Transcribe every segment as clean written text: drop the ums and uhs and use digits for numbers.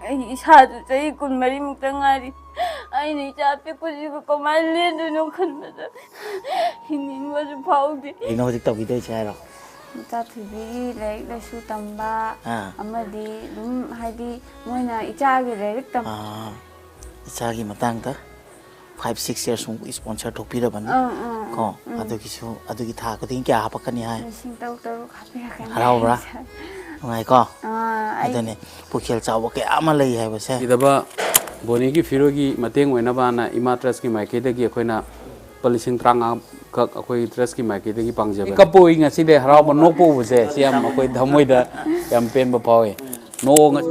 ꯑꯩ ꯏꯁꯥꯗꯨ ꯆꯍꯤ 24ꯃꯨꯛꯇ ꯉꯥꯏꯔꯤ. ꯑꯩꯅ ꯏꯆꯥ ꯑꯄꯤꯛꯄꯁꯤꯕꯨ ꯀꯃꯥꯏꯅ ꯂꯦꯟꯗꯣꯏꯅꯣ ꯈꯟꯕꯗ ꯍꯤꯡꯅꯤꯡꯕꯁꯨ ꯐꯥꯎꯗꯦ. ꯀꯩꯅꯣ ꯍꯧꯖꯤꯛ ꯇꯧꯕꯤꯗꯣꯏꯁꯦ ꯍꯥꯏꯔꯣ? ꯏꯆꯥ ꯊꯣꯏꯕꯤꯒꯤ ꯂꯥꯏꯔꯤꯛ ꯂꯥꯏꯁꯨ ꯇꯝꯕ ꯑꯃꯗꯤ ꯑꯗꯨꯝ ꯍꯥꯏꯗꯤ ꯃꯣꯏꯅ ꯏꯆꯥꯒꯤ ꯂꯥꯏꯔꯤꯛ ꯏꯆꯥꯒꯤ ꯃꯇꯥꯡꯗ 5-6 years ꯁ꯭ꯄꯣꯟꯁꯔ ꯇꯧꯕꯤꯔꯕꯅꯤ ꯀꯣ ꯑꯗꯨꯒꯤꯁꯨ ꯑꯗꯨꯒꯤ ꯊꯥ ꯈꯨꯗꯤꯡ ꯀꯌꯥ ꯍꯥꯞꯄꯛꯀꯅꯤ ꯍꯥꯏ? ꯂꯤꯁꯤꯡ 6 ꯍꯥꯞꯄꯤꯔꯛꯀꯅꯤ. ꯍꯔꯥꯎꯕ꯭ꯔꯥ? ꯅꯨꯡꯉꯥꯏꯀꯣ? ꯑꯗꯨꯅꯦ ꯄꯨꯛꯆꯦꯜ ꯆꯥꯎꯕ ꯀꯌꯥ ꯑꯃ ꯂꯩ ꯍꯥꯏꯕꯁꯦ. ꯏꯗꯕ ꯕꯣꯅꯤꯒꯤ ꯐꯤꯔꯣꯒꯤ ꯃꯇꯦꯡ ꯑꯣꯏꯅꯕꯅ ꯏꯃꯥ ꯇ꯭ꯔꯁꯀꯤ ꯃꯥꯏꯀꯩꯗꯒꯤ ꯑꯩꯈꯣꯏꯅ ꯂꯨꯄꯥ 35,000ꯈꯛ ꯑꯩꯈꯣꯏ ꯇ꯭ꯔꯁꯀꯤ ꯃꯥꯏꯀꯩꯗꯒꯤ ꯄꯥꯡꯖꯕꯅꯤ. ꯀꯞꯄꯣꯏ ꯉꯁꯤꯗꯤ ꯍꯔꯥꯎꯕ ꯅꯣꯛꯄ ꯎꯕꯁꯦ ꯁꯤ ꯌꯥꯝ ꯑꯩꯈꯣꯏ ꯊꯃꯣꯏꯗ ꯌꯥꯝ ꯄꯦꯟꯕ ꯐꯥꯎꯏ. ꯅꯣꯡ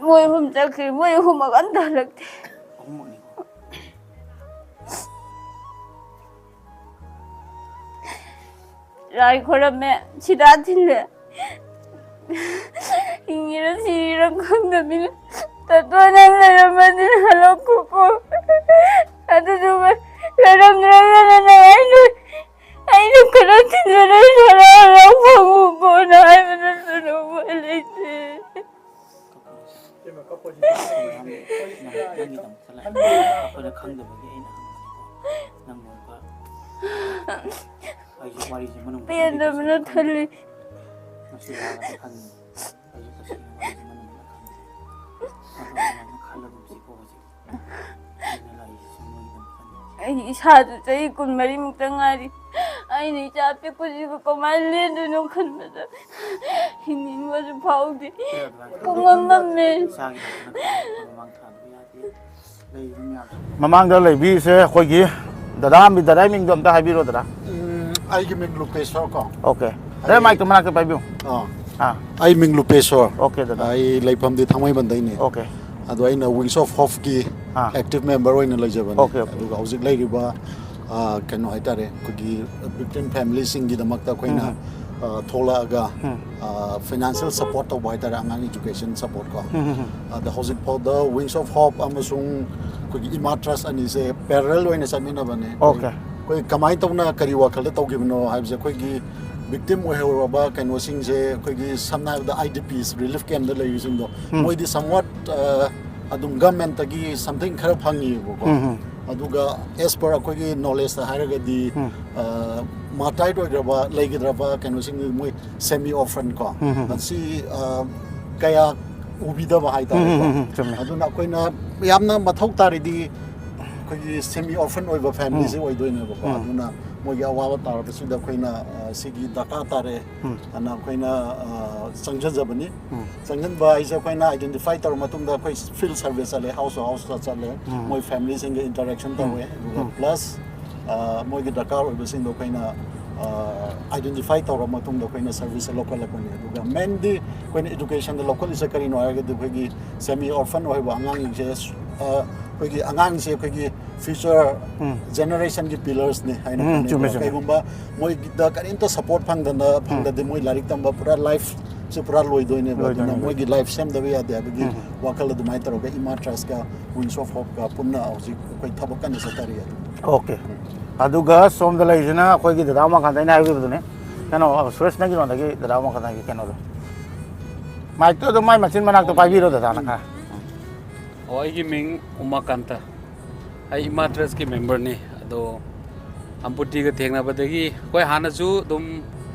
ꯃꯣꯏ ꯑꯍꯨꯝ ꯆꯠꯈ꯭ꯔꯦ. ꯃꯣꯏ ꯑꯍꯨꯝꯃꯛ ꯑꯝꯇ ꯍꯜꯂꯛꯇꯦ. ꯂꯥꯏ ꯈꯣꯏꯔꯝꯃꯦ, ꯁꯤꯗꯥ ꯊꯤꯜꯂꯦ. ꯍꯤꯡꯉꯤꯔ ꯁꯤꯔꯤꯔ ꯈꯪꯗꯕꯅꯤꯅ ꯇꯠꯇꯣ ꯅꯪ ꯂꯩꯔꯝꯃꯗꯤ ꯍꯜꯂꯛꯈꯣꯀꯣ. ꯑꯗꯨꯗꯨꯒ ꯂꯩꯔꯝꯗ꯭ꯔꯒꯅ ꯑꯩꯅ ꯈꯔ ꯊꯤꯟꯖꯔ ꯍꯜꯂꯛ ꯐꯪꯉꯨꯀꯣꯅ ꯍꯥꯏꯕ ꯅꯠꯇꯅ ꯎꯄꯥꯏ ꯂꯩꯇꯦ. ꯄꯦꯟꯗꯕꯅ ꯊꯜꯂꯤ. ꯑꯩ ꯏꯁꯥꯗꯨ ꯆꯍꯤ 24ꯃꯨꯛꯇ ꯉꯥꯏꯔꯤ. ꯑꯩꯅ ꯏꯆꯥ ꯑꯄꯤꯛꯄꯁꯤꯕꯨ ꯀꯃꯥꯏꯅ ꯂꯦꯟꯗꯣꯏꯅꯣ ꯈꯟꯕꯗ ꯍꯤꯡꯅꯤꯡꯕꯁꯨ ꯐꯥꯎꯗꯦ. ꯄꯨꯡꯉꯝ ꯃꯝꯃꯦ. ꯃꯃꯥꯡꯗ ꯂꯩꯕꯤꯔꯤꯁꯦ ꯑꯩꯈꯣꯏꯒꯤ ꯗꯗꯥ ꯃꯤꯡꯗꯣ ꯑꯝꯇ ꯍꯥꯏꯕꯤꯔꯣ ꯗꯗꯥ. ꯑꯩꯒꯤ ꯃꯤꯡ ꯂꯨꯄꯦꯁꯣꯔ ꯀꯣ. ꯑꯣꯀꯦ. ꯗꯗꯥ ꯃꯥꯏꯛꯇꯣ ꯃꯅꯥꯛꯇ ꯄꯥꯏꯕꯤꯌꯨ. ꯑꯩ ꯃꯤꯡ ꯂꯨꯄꯦꯁꯣꯔ. ꯑꯣꯀꯦ ꯗꯗꯥ. ꯑꯩ ꯂꯩꯐꯝꯗꯤ ꯊꯥꯡꯃꯩꯕꯟꯗꯩꯅꯤ. ꯑꯣꯀꯦ. ꯑꯗꯣ ꯑꯩꯅ ꯋꯤꯡꯁ ꯑꯣꯐ ꯍꯣꯞꯀꯤ ꯑꯦꯛꯇꯤꯚ ꯃꯦꯝꯕꯔ ꯑꯣꯏꯅ ꯂꯩꯖꯕꯅꯤ. ꯑꯗꯨꯒ ꯍꯧꯖꯤꯛ ꯂꯩꯔꯤꯕ ꯀꯩꯅꯣ ꯍꯥꯏꯇꯥꯔꯦ ꯑꯩꯈꯣꯏꯒꯤ ꯚꯤꯛꯇꯤꯝ ꯐꯦꯃꯤꯂꯤꯁꯤꯡꯒꯤꯗꯃꯛꯇ ꯑꯩꯈꯣꯏꯅ ꯊꯣꯛꯂꯛꯑꯒ ꯐꯥꯏꯅꯥꯟꯁꯤꯌꯦꯜ ꯁꯄꯣꯔꯠ ꯇꯧꯕ ꯍꯥꯏꯇꯥꯔꯦ ꯑꯉꯥꯡ ꯏꯗꯨꯀꯦꯁꯟ ꯁꯄꯣꯔꯠ ꯀꯣ. ꯑꯗ ꯍꯧꯖꯤꯛꯐꯥꯎꯗ ꯋꯤꯡꯁ ꯑꯣꯐ ꯍꯣꯞ ꯑꯃꯁꯨꯡ ꯑꯩꯈꯣꯏꯒꯤ ꯏꯃꯥ ꯇ꯭ꯔꯁ ꯑꯅꯤꯁꯦ ꯄꯦꯔꯦꯂꯦꯜ ꯑꯣꯏꯅ ꯆꯠꯃꯤꯟꯅꯕꯅꯦ. ꯑꯩꯈꯣꯏ ꯀꯃꯥꯏꯅ ꯇꯧꯅ ꯀꯔꯤ ꯋꯥꯈꯜꯗ ꯇꯧꯈꯤꯕꯅꯣ ꯍꯥꯏꯕꯁꯦ ꯑꯩꯈꯣꯏꯒꯤ ꯚꯤꯛꯇꯤꯝ ꯑꯣꯏꯍꯧꯔꯕ ꯀꯩꯅꯣꯁꯤꯡꯁꯦ ꯑꯩꯈꯣꯏꯒꯤ ꯁꯝꯅ ꯍꯥꯏꯔꯕꯗ IDPs ꯔꯤꯂꯤꯐ ꯀꯦꯝꯞꯗ ꯂꯩꯔꯤꯁꯤꯡꯗꯣ ꯃꯣꯏꯗꯤ ꯁꯝꯋꯥꯠ ꯑꯗꯨꯝ ꯒꯃꯦꯟꯇꯒꯤ ꯁꯝꯊꯤꯡ ꯈꯔ ꯐꯪꯉꯤꯕꯀꯣ. ꯑꯗꯨꯒ ꯑꯦꯁ ꯄꯔ ꯑꯩꯈꯣꯏꯒꯤ ꯅꯣꯂꯦꯖꯇ ꯍꯥꯏꯔꯒꯗꯤ ꯃꯥꯔꯇꯥꯏꯠ ꯑꯣꯏꯈ꯭ꯔꯕ ꯂꯩꯒꯗ꯭ꯔꯕ ꯀꯩꯅꯣꯁꯤꯡꯗꯤ ꯃꯣꯏ ꯁꯦꯃꯤ ꯑꯣꯔꯐꯟ ꯀꯣ. ꯃꯁꯤ ꯀꯌꯥ ꯎꯕꯤꯗꯕ ꯍꯥꯏꯇꯥꯔꯦꯀꯣ. ꯑꯗꯨꯅ ꯑꯩꯈꯣꯏꯅ ꯌꯥꯝꯅ ꯃꯊꯧ ꯇꯥꯔꯤꯗꯤ ꯑꯩꯈꯣꯏꯒꯤ ꯁꯦꯃꯤ ꯑꯣꯔꯐꯟ ꯑꯣꯏꯕ ꯐꯦꯃꯤꯂꯤꯁꯦ ꯑꯣꯏꯗꯣꯏꯅꯦꯕꯀꯣ. ꯑꯗꯨꯅ ꯃꯣꯏꯒꯤ ꯑꯋꯥꯕ ꯇꯥꯔꯕꯁꯤꯗ ꯑꯩꯈꯣꯏꯅ ꯁꯤꯒꯤ ꯗꯔꯀꯥꯔ ꯇꯥꯔꯦ ꯑꯅ ꯑꯩꯈꯣꯏꯅ ꯆꯪꯖꯕꯅꯤ. ꯆꯪꯁꯤꯟꯕ ꯍꯥꯏꯁꯦ ꯑꯩꯈꯣꯏꯅ ꯑꯥꯏꯗꯦꯟꯇꯤꯐꯥꯏ ꯇꯧꯔ ꯃꯇꯨꯡꯗ ꯑꯩꯈꯣꯏ ꯐꯤꯜ ꯁꯔꯚꯤꯁ ꯆꯠꯂꯦ, ꯍꯥꯎꯁ ꯇꯨ ꯍꯥꯎꯁꯇ ꯆꯠꯂꯦ, ꯃꯣꯏ ꯐꯦꯃꯤꯂꯤꯁꯤꯡꯒ ꯏꯟꯇꯔꯦꯛꯁꯟ ꯇꯧꯋꯦ. ꯑꯗꯨꯒ ꯄ꯭ꯂꯁ ꯃꯣꯏꯒꯤ ꯗꯔꯀꯥꯔ ꯑꯣꯏꯕꯁꯤꯡꯗꯣ ꯑꯩꯈꯣꯏꯅ ꯑꯥꯏꯗꯦꯟꯇꯤꯐꯥꯏ ꯇꯧꯔ ꯃꯇꯨꯡꯗ ꯑꯩꯈꯣꯏꯅ ꯁꯔꯚꯤꯁꯁꯦ ꯂꯧꯈꯠꯂꯛꯄꯅꯤ. ꯑꯗꯨꯒ ꯃꯦꯟꯗꯤ ꯑꯩꯈꯣꯏꯅ ꯏꯗꯨꯀꯦꯁꯟꯗ ꯂꯧꯈꯠꯂꯤꯁꯦ ꯀꯔꯤꯅꯣ ꯍꯥꯏꯔꯒꯗꯤ ꯑꯩꯈꯣꯏꯒꯤ ꯁꯦꯃꯤ ꯑꯣꯔꯐꯟ ꯑꯣꯏꯕ ꯑꯉꯥꯡꯁꯤꯡꯁꯦ ꯑꯩꯈꯣꯏꯒꯤ ꯑꯉꯥꯡꯁꯦ ꯑꯩꯈꯣꯏꯒꯤ ꯐ꯭ꯌꯨꯆꯔ ꯖꯦꯅꯦꯔꯦꯁꯟꯒꯤ ꯄꯤꯂꯔꯁꯅꯤ ꯍꯥꯏꯅ ꯈꯟꯅꯩ. ꯀꯩꯒꯨꯝꯕ ꯃꯣꯏꯒꯤꯗ ꯀꯔꯤꯝꯇ ꯁꯄꯣꯔꯠ ꯐꯪꯗꯗꯤ ꯃꯣꯏ ꯂꯥꯏꯔꯤꯛ ꯇꯝꯕ ꯄꯨꯔꯥ ꯂꯥꯏꯐꯁꯦ ꯄꯨꯔꯥ ꯂꯣꯏꯗꯣꯏꯅꯦꯕ. ꯑꯗꯨꯅ ꯃꯣꯏꯒꯤ ꯂꯥꯏꯐ ꯁꯦꯝꯗꯕ ꯌꯥꯗꯦ ꯍꯥꯏꯕꯒꯤ ꯋꯥꯈꯜ ꯑꯗꯨꯃꯥꯏꯅ ꯇꯧꯔꯒ ꯏꯃꯥ ꯇ꯭ꯔꯁꯀ ꯋꯤꯡꯁ ꯑꯣꯐ ꯍꯣꯞꯀ ꯄꯨꯟꯅ ꯍꯧꯖꯤꯛ ꯑꯩꯈꯣꯏ ꯊꯕꯛ ꯀꯟꯅ ꯆꯠꯊꯔꯤ. ꯑꯣꯀꯦ. ꯑꯗꯨꯒ ꯁꯣꯝꯗ ꯂꯩꯔꯤꯁꯤꯅ ꯑꯩꯈꯣꯏꯒꯤ ꯗꯗꯥ ꯃꯈꯥꯟꯗ ꯑꯩꯅ ꯍꯥꯏꯈꯤꯕꯗꯨꯅꯦ. ꯀꯩꯅꯣ ꯁꯨꯔꯦꯁ ꯅꯪꯒꯤꯔꯣꯝꯗꯒꯤ ꯗꯗꯥ ꯃꯈꯥꯟꯗꯒꯤ ꯀꯩꯅꯣꯗꯣ ꯃꯥꯏꯛꯇꯣ ꯑꯗꯨꯝ ꯃꯥꯏ ꯃꯆꯤꯟ ꯃꯅꯥꯛꯇ ꯄꯥꯏꯕꯤꯔꯣ ꯗꯗꯥꯅ ꯈꯔ. ꯑꯩꯒꯤ ꯃꯤꯡ ꯎꯃꯥꯀꯥꯟꯇ. ꯑꯩ ꯏꯃꯥ ꯇ꯭ꯔꯁꯀꯤ ꯃꯦꯝꯕꯔꯅꯤ. ꯑꯗꯣ ꯑꯝꯄꯨꯇꯤꯒ ꯊꯦꯡꯅꯕꯗꯒꯤ ꯑꯩꯈꯣꯏ ꯍꯥꯟꯅꯁꯨ ꯑꯗꯨꯝ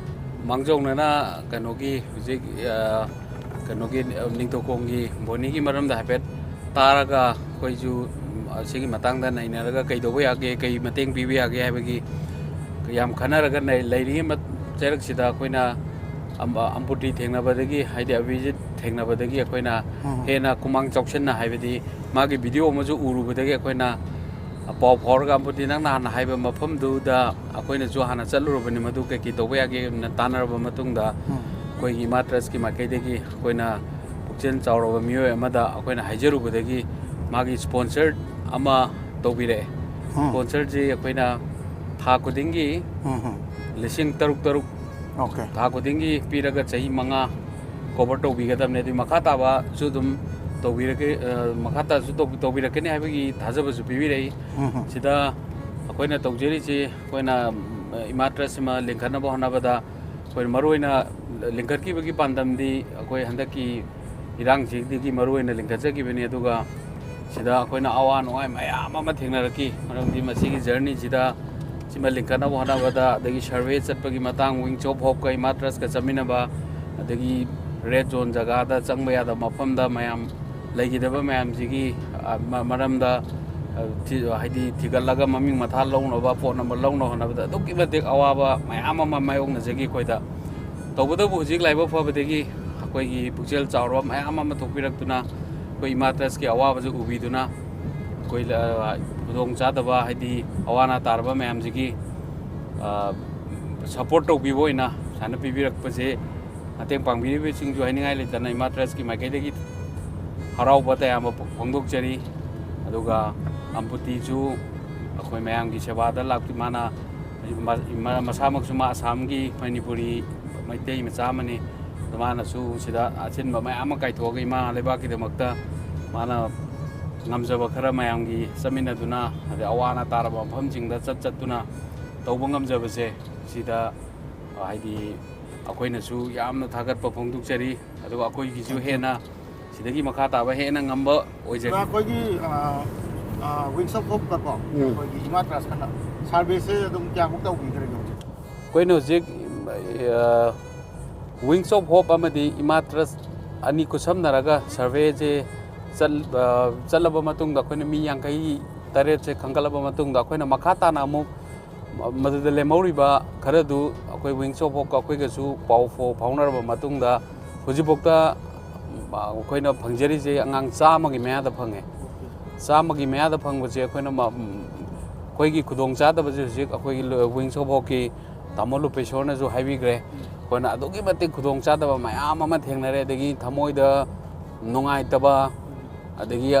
ꯃꯥꯡꯖꯧꯅꯅ ꯀꯩꯅꯣꯒꯤ ꯍꯧꯖꯤꯛ ꯀꯩꯅꯣꯒꯤ ꯅꯤꯡꯊꯧꯈꯣꯡꯒꯤ ꯕꯣꯅꯤꯒꯤ ꯃꯔꯝꯗ ꯍꯥꯏꯐꯦꯠ ꯇꯥꯔꯒ ꯑꯩꯈꯣꯏꯁꯨ ꯑꯁꯤꯒꯤ ꯃꯇꯥꯡꯗ ꯅꯩꯅꯔꯒ ꯀꯩꯗꯧꯕ ꯌꯥꯒꯦ, ꯀꯩ ꯃꯇꯦꯡ ꯄꯤꯕ ꯌꯥꯒꯦ ꯍꯥꯏꯕꯒꯤ ꯌꯥꯝ ꯈꯟꯅꯔꯒ ꯂꯩꯔꯤꯉꯩ ꯆꯩꯔꯛꯁꯤꯗ ꯑꯩꯈꯣꯏꯅ ꯑꯝꯄꯨꯇꯤ ꯊꯦꯡꯅꯕꯗꯒꯤ ꯍꯥꯏꯗꯤ ꯑꯕꯤꯖꯤꯠ ꯊꯦꯡꯅꯕꯗꯒꯤ ꯑꯩꯈꯣꯏꯅ ꯍꯦꯟꯅ ꯈꯨꯃꯥꯡ ꯆꯥꯎꯁꯤꯟꯅ ꯍꯥꯏꯕꯗꯤ ꯃꯥꯒꯤ ꯚꯤꯗꯤꯑꯣ ꯑꯃꯁꯨ ꯎꯔꯨꯕꯗꯒꯤ ꯑꯩꯈꯣꯏꯅ ꯄꯥꯎ ꯐꯥꯎꯔꯒ ꯑꯝꯄꯨꯇꯤ ꯅꯪꯅ ꯍꯥꯟꯅ ꯍꯥꯏꯕ ꯃꯐꯝꯗꯨꯗ ꯑꯩꯈꯣꯏꯅꯁꯨ ꯍꯥꯟꯅ ꯆꯠꯂꯨꯔꯕꯅꯤ. ꯃꯗꯨ ꯀꯩꯀꯩ ꯇꯧꯕ ꯌꯥꯒꯦꯅ ꯇꯥꯟꯅꯔꯕ ꯃꯇꯨꯡꯗ ꯑꯩꯈꯣꯏꯒꯤ ꯏꯃꯥ ꯇ꯭ꯔꯁꯀꯤ ꯃꯥꯏꯀꯩꯗꯒꯤ ꯑꯩꯈꯣꯏꯅ ꯄꯨꯛꯆꯦꯜ ꯆꯥꯎꯔꯕ ꯃꯤꯑꯣꯏ ꯑꯃꯗ ꯑꯩꯈꯣꯏꯅ ꯍꯥꯏꯖꯔꯨꯕꯗꯒꯤ ꯃꯥꯒꯤ ꯁ꯭ꯄꯣꯟꯁꯔ ꯑꯃ ꯇꯧꯕꯤꯔꯛꯑꯦ. ꯁ꯭ꯄꯣꯟꯁꯔꯁꯤ ꯑꯩꯈꯣꯏꯅ ꯊꯥ ꯈꯨꯗꯤꯡꯒꯤ ꯂꯤꯁꯤꯡ 6,000 ꯊꯥ ꯈꯨꯗꯤꯡꯒꯤ ꯄꯤꯔꯒ ꯆꯍꯤ 5 ꯀꯣꯚꯔ ꯇꯧꯕꯤꯒꯗꯕꯅꯦ. ꯑꯗꯨꯒꯤ ꯃꯈꯥ ꯇꯥꯕꯁꯨ ꯑꯗꯨꯝ ꯇꯧꯕꯤꯔꯒꯦ ꯃꯈꯥ ꯇꯥꯁꯨ ꯇꯧꯕꯤꯔꯛꯀꯅꯤ ꯍꯥꯏꯕꯒꯤ ꯊꯥꯖꯕꯁꯨ ꯄꯤꯕꯤꯔꯛꯏ ꯁꯤꯗ ꯑꯩꯈꯣꯏꯅ ꯇꯧꯖꯔꯤꯁꯤ ꯑꯩꯈꯣꯏꯅ ꯏꯃꯥ ꯇ꯭ꯔꯁꯁꯤꯃ ꯂꯤꯡꯈꯠꯅꯕ ꯍꯣꯠꯅꯕꯗ ꯑꯩꯈꯣꯏ ꯃꯔꯨꯑꯣꯏꯅ ꯂꯤꯡꯈꯠꯈꯤꯕꯒꯤ ꯄꯥꯟꯗꯝꯗꯤ ꯑꯩꯈꯣꯏ ꯍꯟꯗꯛꯀꯤ ꯏꯔꯥꯡꯁꯤꯗꯒꯤ ꯃꯔꯨꯑꯣꯏꯅ ꯂꯤꯡꯈꯠꯆꯈꯤꯕꯅꯤ ꯑꯗꯨꯒ ꯁꯤꯗ ꯑꯩꯈꯣꯏꯅ ꯑꯋꯥ ꯅꯨꯡꯉꯥꯏ ꯃꯌꯥꯝ ꯑꯃ ꯊꯦꯡꯅꯔꯛꯈꯤ ꯃꯔꯝꯗꯤ ꯃꯁꯤꯒꯤ ꯖꯔꯅꯤꯁꯤꯗ ꯁꯤꯃ ꯂꯤꯡꯈꯠꯅꯕ ꯍꯣꯠꯅꯕꯗ ꯑꯗꯒꯤ ꯁꯔꯚꯦ ꯆꯠꯄꯒꯤ ꯃꯇꯥꯡ ꯋꯤꯡꯁ ꯑꯣꯐ ꯍꯣꯞꯀ ꯏꯃꯥ ꯇ꯭ꯔꯁꯀ ꯆꯠꯃꯤꯟꯅꯕ ꯑꯗꯒꯤ ꯔꯦꯗ ꯖꯣꯟ ꯖꯒꯥꯗ ꯆꯪꯕ ꯌꯥꯗꯕ ꯃꯐꯝꯗ ꯃꯌꯥꯝ ꯂꯩꯈꯤꯗꯕ ꯃꯌꯥꯝꯁꯤꯒꯤ ꯃꯔꯝꯗ ꯍꯥꯏꯗꯤ ꯊꯤꯒꯠꯂꯒ ꯃꯃꯤꯡ ꯃꯊꯥ ꯂꯧꯅꯕ ꯄꯣꯠ ꯅꯝꯕꯔ ꯂꯧꯅꯕ ꯍꯣꯠꯅꯕꯗ ꯑꯗꯨꯛꯀꯤ ꯃꯇꯤꯛ ꯑꯋꯥꯕ ꯃꯌꯥꯝ ꯑꯃ ꯃꯥꯌꯣꯛꯅꯖꯈꯤ ꯑꯩꯈꯣꯏꯗ ꯇꯧꯕꯇꯕꯨ ꯍꯧꯖꯤꯛ ꯂꯥꯏꯕꯛ ꯐꯕꯗꯒꯤ ꯑꯩꯈꯣꯏꯒꯤ ꯄꯨꯛꯆꯦꯜ ꯆꯥꯎꯔꯕ ꯃꯌꯥꯝ ꯑꯃ ꯊꯣꯛꯄꯤꯔꯛꯇꯨꯅ ꯑꯩꯈꯣꯏ ꯏꯃꯥ ꯇ꯭ꯔꯁꯀꯤ ꯑꯋꯥꯕꯁꯨ ꯎꯕꯤꯗꯨꯅ ꯑꯩꯈꯣꯏ ꯈꯨꯗꯣꯡꯆꯥꯗꯕ ꯍꯥꯏꯗꯤ ꯑꯋꯥ ꯑꯅꯥ ꯇꯥꯔꯕ ꯃꯌꯥꯝꯁꯤꯒꯤ ꯁꯄꯣꯔꯠ ꯇꯧꯕꯤꯕ ꯑꯣꯏꯅ ꯁꯨꯃꯥꯏꯅ ꯄꯤꯕꯤꯔꯛꯄꯁꯦ ꯃꯇꯦꯡ ꯄꯥꯡꯕꯤꯔꯤꯕꯁꯤꯡꯁꯨ ꯍꯥꯏꯅꯤꯡꯉꯥꯏ ꯂꯩꯇꯅ ꯏꯃꯥ ꯇ꯭ꯔꯁꯀꯤ ꯃꯥꯏꯀꯩꯗꯒꯤ ꯍꯔꯥꯎꯕ ꯇꯌꯥꯝꯕ ꯐꯣꯡꯗꯣꯛꯆꯔꯤ ꯑꯗꯨꯒ ꯑꯝꯄꯨꯇꯤꯁꯨ ꯑꯩꯈꯣꯏ ꯃꯌꯥꯝꯒꯤ ꯁꯦꯕꯥꯗ ꯃꯥꯅ ꯃꯁꯥꯃꯛꯁꯨ ꯃꯥ ꯑꯁꯥꯝꯒꯤ ꯃꯅꯤꯄꯨꯔꯤ ꯃꯩꯇꯩ ꯃꯆꯥ ꯑꯃꯅꯤ ꯃꯥꯅꯁꯨ ꯁꯤꯗ ꯑꯆꯤꯟꯕ ꯃꯌꯥꯝ ꯑꯃ ꯀꯥꯏꯊꯣꯛꯑꯒ ꯏꯃꯥ ꯂꯩꯕꯥꯛꯀꯤꯗꯃꯛꯇ ꯃꯥꯅ ꯉꯝꯖꯕ ꯈꯔ ꯃꯌꯥꯝꯒꯤ ꯆꯠꯃꯤꯟꯅꯗꯨꯅ ꯑꯗꯩ ꯑꯋꯥ ꯑꯅꯥ ꯇꯥꯔꯕ ꯃꯐꯝꯁꯤꯡꯗ ꯆꯠꯇꯨꯅ ꯇꯧꯕ ꯉꯝꯖꯕꯁꯦ ꯁꯤꯗ ꯍꯥꯏꯗꯤ ꯑꯩꯈꯣꯏꯅꯁꯨ ꯌꯥꯝꯅ ꯊꯥꯒꯠꯄ ꯐꯣꯡꯗꯣꯛꯆꯔꯤ ꯑꯗꯨꯒ ꯑꯩꯈꯣꯏꯒꯤꯁꯨ ꯍꯦꯟꯅ ꯁꯤꯗꯒꯤ ꯃꯈꯥ ꯇꯥꯕ ꯍꯦꯟꯅ ꯉꯝꯕ ꯑꯣꯏꯖꯔꯤ ꯑꯩꯈꯣꯏꯒꯤ ꯋꯤꯡꯁ ꯑꯣꯐ ꯍꯣꯞꯀꯀꯣ ꯑꯩꯈꯣꯏꯒꯤ ꯏꯃꯥ ꯇ꯭ꯔꯁꯀꯅ ꯁꯥꯔꯚꯤꯁꯁꯦ ꯑꯗꯨꯝ ꯀꯌꯥꯃꯨꯛ ꯇꯧꯕꯤꯈ꯭ꯔꯒꯦ ꯍꯧꯖꯤꯛ ꯑꯩꯈꯣꯏꯅ ꯍꯧꯖꯤꯛ ꯋꯤꯡꯁ ꯑꯣꯐ ꯍꯣꯞ ꯑꯃꯗꯤ ꯏꯃꯥ ꯇ꯭ꯔꯁ ꯑꯅꯤ ꯈꯨꯠꯁꯝꯅꯔꯒ ꯁꯔꯚꯦꯁꯦ ꯆꯠꯂꯕ ꯃꯇꯨꯡꯗ ꯑꯩꯈꯣꯏꯅ ꯃꯤ 58ꯁꯦ ꯈꯟꯒꯠꯂꯕ ꯃꯇꯨꯡꯗ ꯑꯩꯈꯣꯏꯅ ꯃꯈꯥ ꯇꯥꯅ ꯑꯃꯨꯛ ꯃꯗꯨꯗ ꯂꯦꯝꯍꯧꯔꯤꯕ ꯈꯔꯗꯨ ꯑꯩꯈꯣꯏ ꯋꯤꯡꯁ ꯑꯣꯐ ꯍꯣꯞꯀ ꯑꯩꯈꯣꯏꯒꯁꯨ ꯄꯥꯎ ꯐꯥꯎꯅꯔꯕ ꯃꯇꯨꯡꯗ ꯍꯧꯖꯤꯛꯐꯥꯎꯗ ꯑꯩꯈꯣꯏꯅ ꯐꯪꯖꯔꯤꯁꯦ ꯑꯉꯥꯡ 100ꯒꯤ ꯃꯌꯥꯗ ꯐꯪꯉꯦ 100ꯒꯤ ꯃꯌꯥꯗ ꯐꯪꯕꯁꯦ ꯑꯩꯈꯣꯏꯅ ꯑꯩꯈꯣꯏꯒꯤ ꯈꯨꯗꯣꯡꯆꯥꯗꯕꯁꯦ ꯍꯧꯖꯤꯛ ꯑꯩꯈꯣꯏꯒꯤ ꯋꯤꯡꯁ ꯑꯣꯐ ꯍꯣꯞꯀꯤ ꯇꯥꯃꯣ ꯂꯨꯄꯦꯁꯣꯔꯅꯁꯨ ꯍꯥꯏꯕꯤꯈ꯭ꯔꯦ ꯑꯩꯈꯣꯏꯅ ꯑꯗꯨꯛꯀꯤ ꯃꯇꯤꯛ ꯈꯨꯗꯣꯡꯆꯥꯗꯕ ꯃꯌꯥꯝ ꯑꯃ ꯊꯦꯡꯅꯔꯦ ꯑꯗꯒꯤ ꯊꯃꯣꯏꯗ ꯅꯨꯡꯉꯥꯏꯇꯕ ꯑꯗꯒꯤ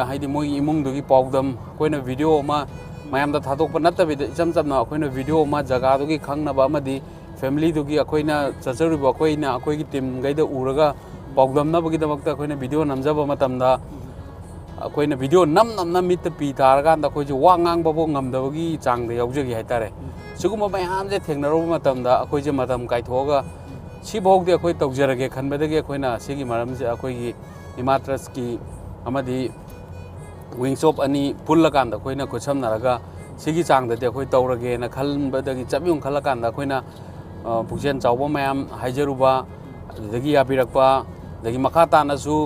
ꯍꯥꯏꯗꯤ ꯃꯣꯏꯒꯤ ꯏꯃꯨꯡꯗꯨꯒꯤ ꯄꯥꯎꯗꯝ ꯑꯩꯈꯣꯏꯅ ꯚꯤꯗꯤꯑꯣ ꯑꯃ ꯃꯌꯥꯝꯗ ꯊꯥꯗꯣꯛꯄ ꯅꯠꯇꯕꯤꯗ ꯏꯆꯝ ꯆꯝꯅ ꯑꯩꯈꯣꯏꯅ ꯚꯤꯗꯤꯑꯣ ꯑꯃ ꯖꯒꯥꯗꯨꯒꯤ ꯈꯪꯅꯕ ꯑꯃꯗꯤ ꯐꯦꯃꯤꯂꯤꯗꯨꯒꯤ ꯑꯩꯈꯣꯏꯅ ꯆꯠꯆꯔꯤꯕ ꯑꯩꯈꯣꯏꯒꯤ ꯇꯤꯝꯈꯩꯗ ꯎꯔꯒ ꯄꯥꯎꯗꯝꯅꯕꯒꯤꯗꯃꯛꯇ ꯑꯩꯈꯣꯏꯅ ꯚꯤꯗꯤꯑꯣ ꯅꯝꯖꯕ ꯃꯇꯝꯗ ꯑꯩꯈꯣꯏꯅ ꯚꯤꯗꯤꯑꯣ ꯅꯝꯅ ꯃꯤꯠꯇ ꯄꯤ ꯇꯥꯔꯀꯥꯟꯗ ꯑꯩꯈꯣꯏꯁꯨ ꯋꯥ ꯉꯥꯡꯕꯐꯥꯎ ꯉꯝꯗꯕꯒꯤ ꯆꯥꯡꯗ ꯌꯥꯎꯖꯈꯤ ꯍꯥꯏꯇꯥꯔꯦ ꯁꯤꯒꯨꯝꯕ ꯃꯌꯥꯝꯁꯦ ꯊꯦꯡꯅꯔꯨꯕ ꯃꯇꯝꯗ ꯑꯩꯈꯣꯏꯁꯦ ꯃꯇꯝ ꯀꯥꯏꯊꯣꯛꯑꯒ ꯁꯤꯐꯥꯎꯗꯤ ꯑꯩꯈꯣꯏ ꯇꯧꯖꯔꯒꯦ ꯈꯟꯕꯗꯒꯤ ꯑꯩꯈꯣꯏꯅ ꯁꯤꯒꯤ ꯃꯔꯝꯁꯦ ꯑꯩꯈꯣꯏꯒꯤ ꯏꯃꯥ ꯇ꯭ꯔꯁꯀꯤ ꯑꯃꯗꯤ ꯋꯤꯡꯁ ꯑꯣꯐ ꯑꯅꯤ ꯄꯨꯜꯂꯀꯥꯟꯗ ꯑꯩꯈꯣꯏꯅ ꯈꯨꯠꯁꯝꯅꯔꯒ ꯁꯤꯒꯤ ꯆꯥꯡꯗꯗꯤ ꯑꯩꯈꯣꯏ ꯇꯧꯔꯒꯦꯅ ꯈꯟꯕꯗꯒꯤ ꯆꯞ ꯌꯨꯡ ꯈꯜꯂꯀꯥꯟꯗ ꯑꯩꯈꯣꯏꯅ ꯄꯨꯛꯆꯦꯜ ꯆꯥꯎꯕ ꯃꯌꯥꯝ ꯍꯥꯏꯖꯔꯨꯕ ꯑꯗꯨꯗꯒꯤ ꯌꯥꯕꯤꯔꯛꯄ ꯑꯗꯒꯤ ꯃꯈꯥ ꯇꯥꯅꯁꯨ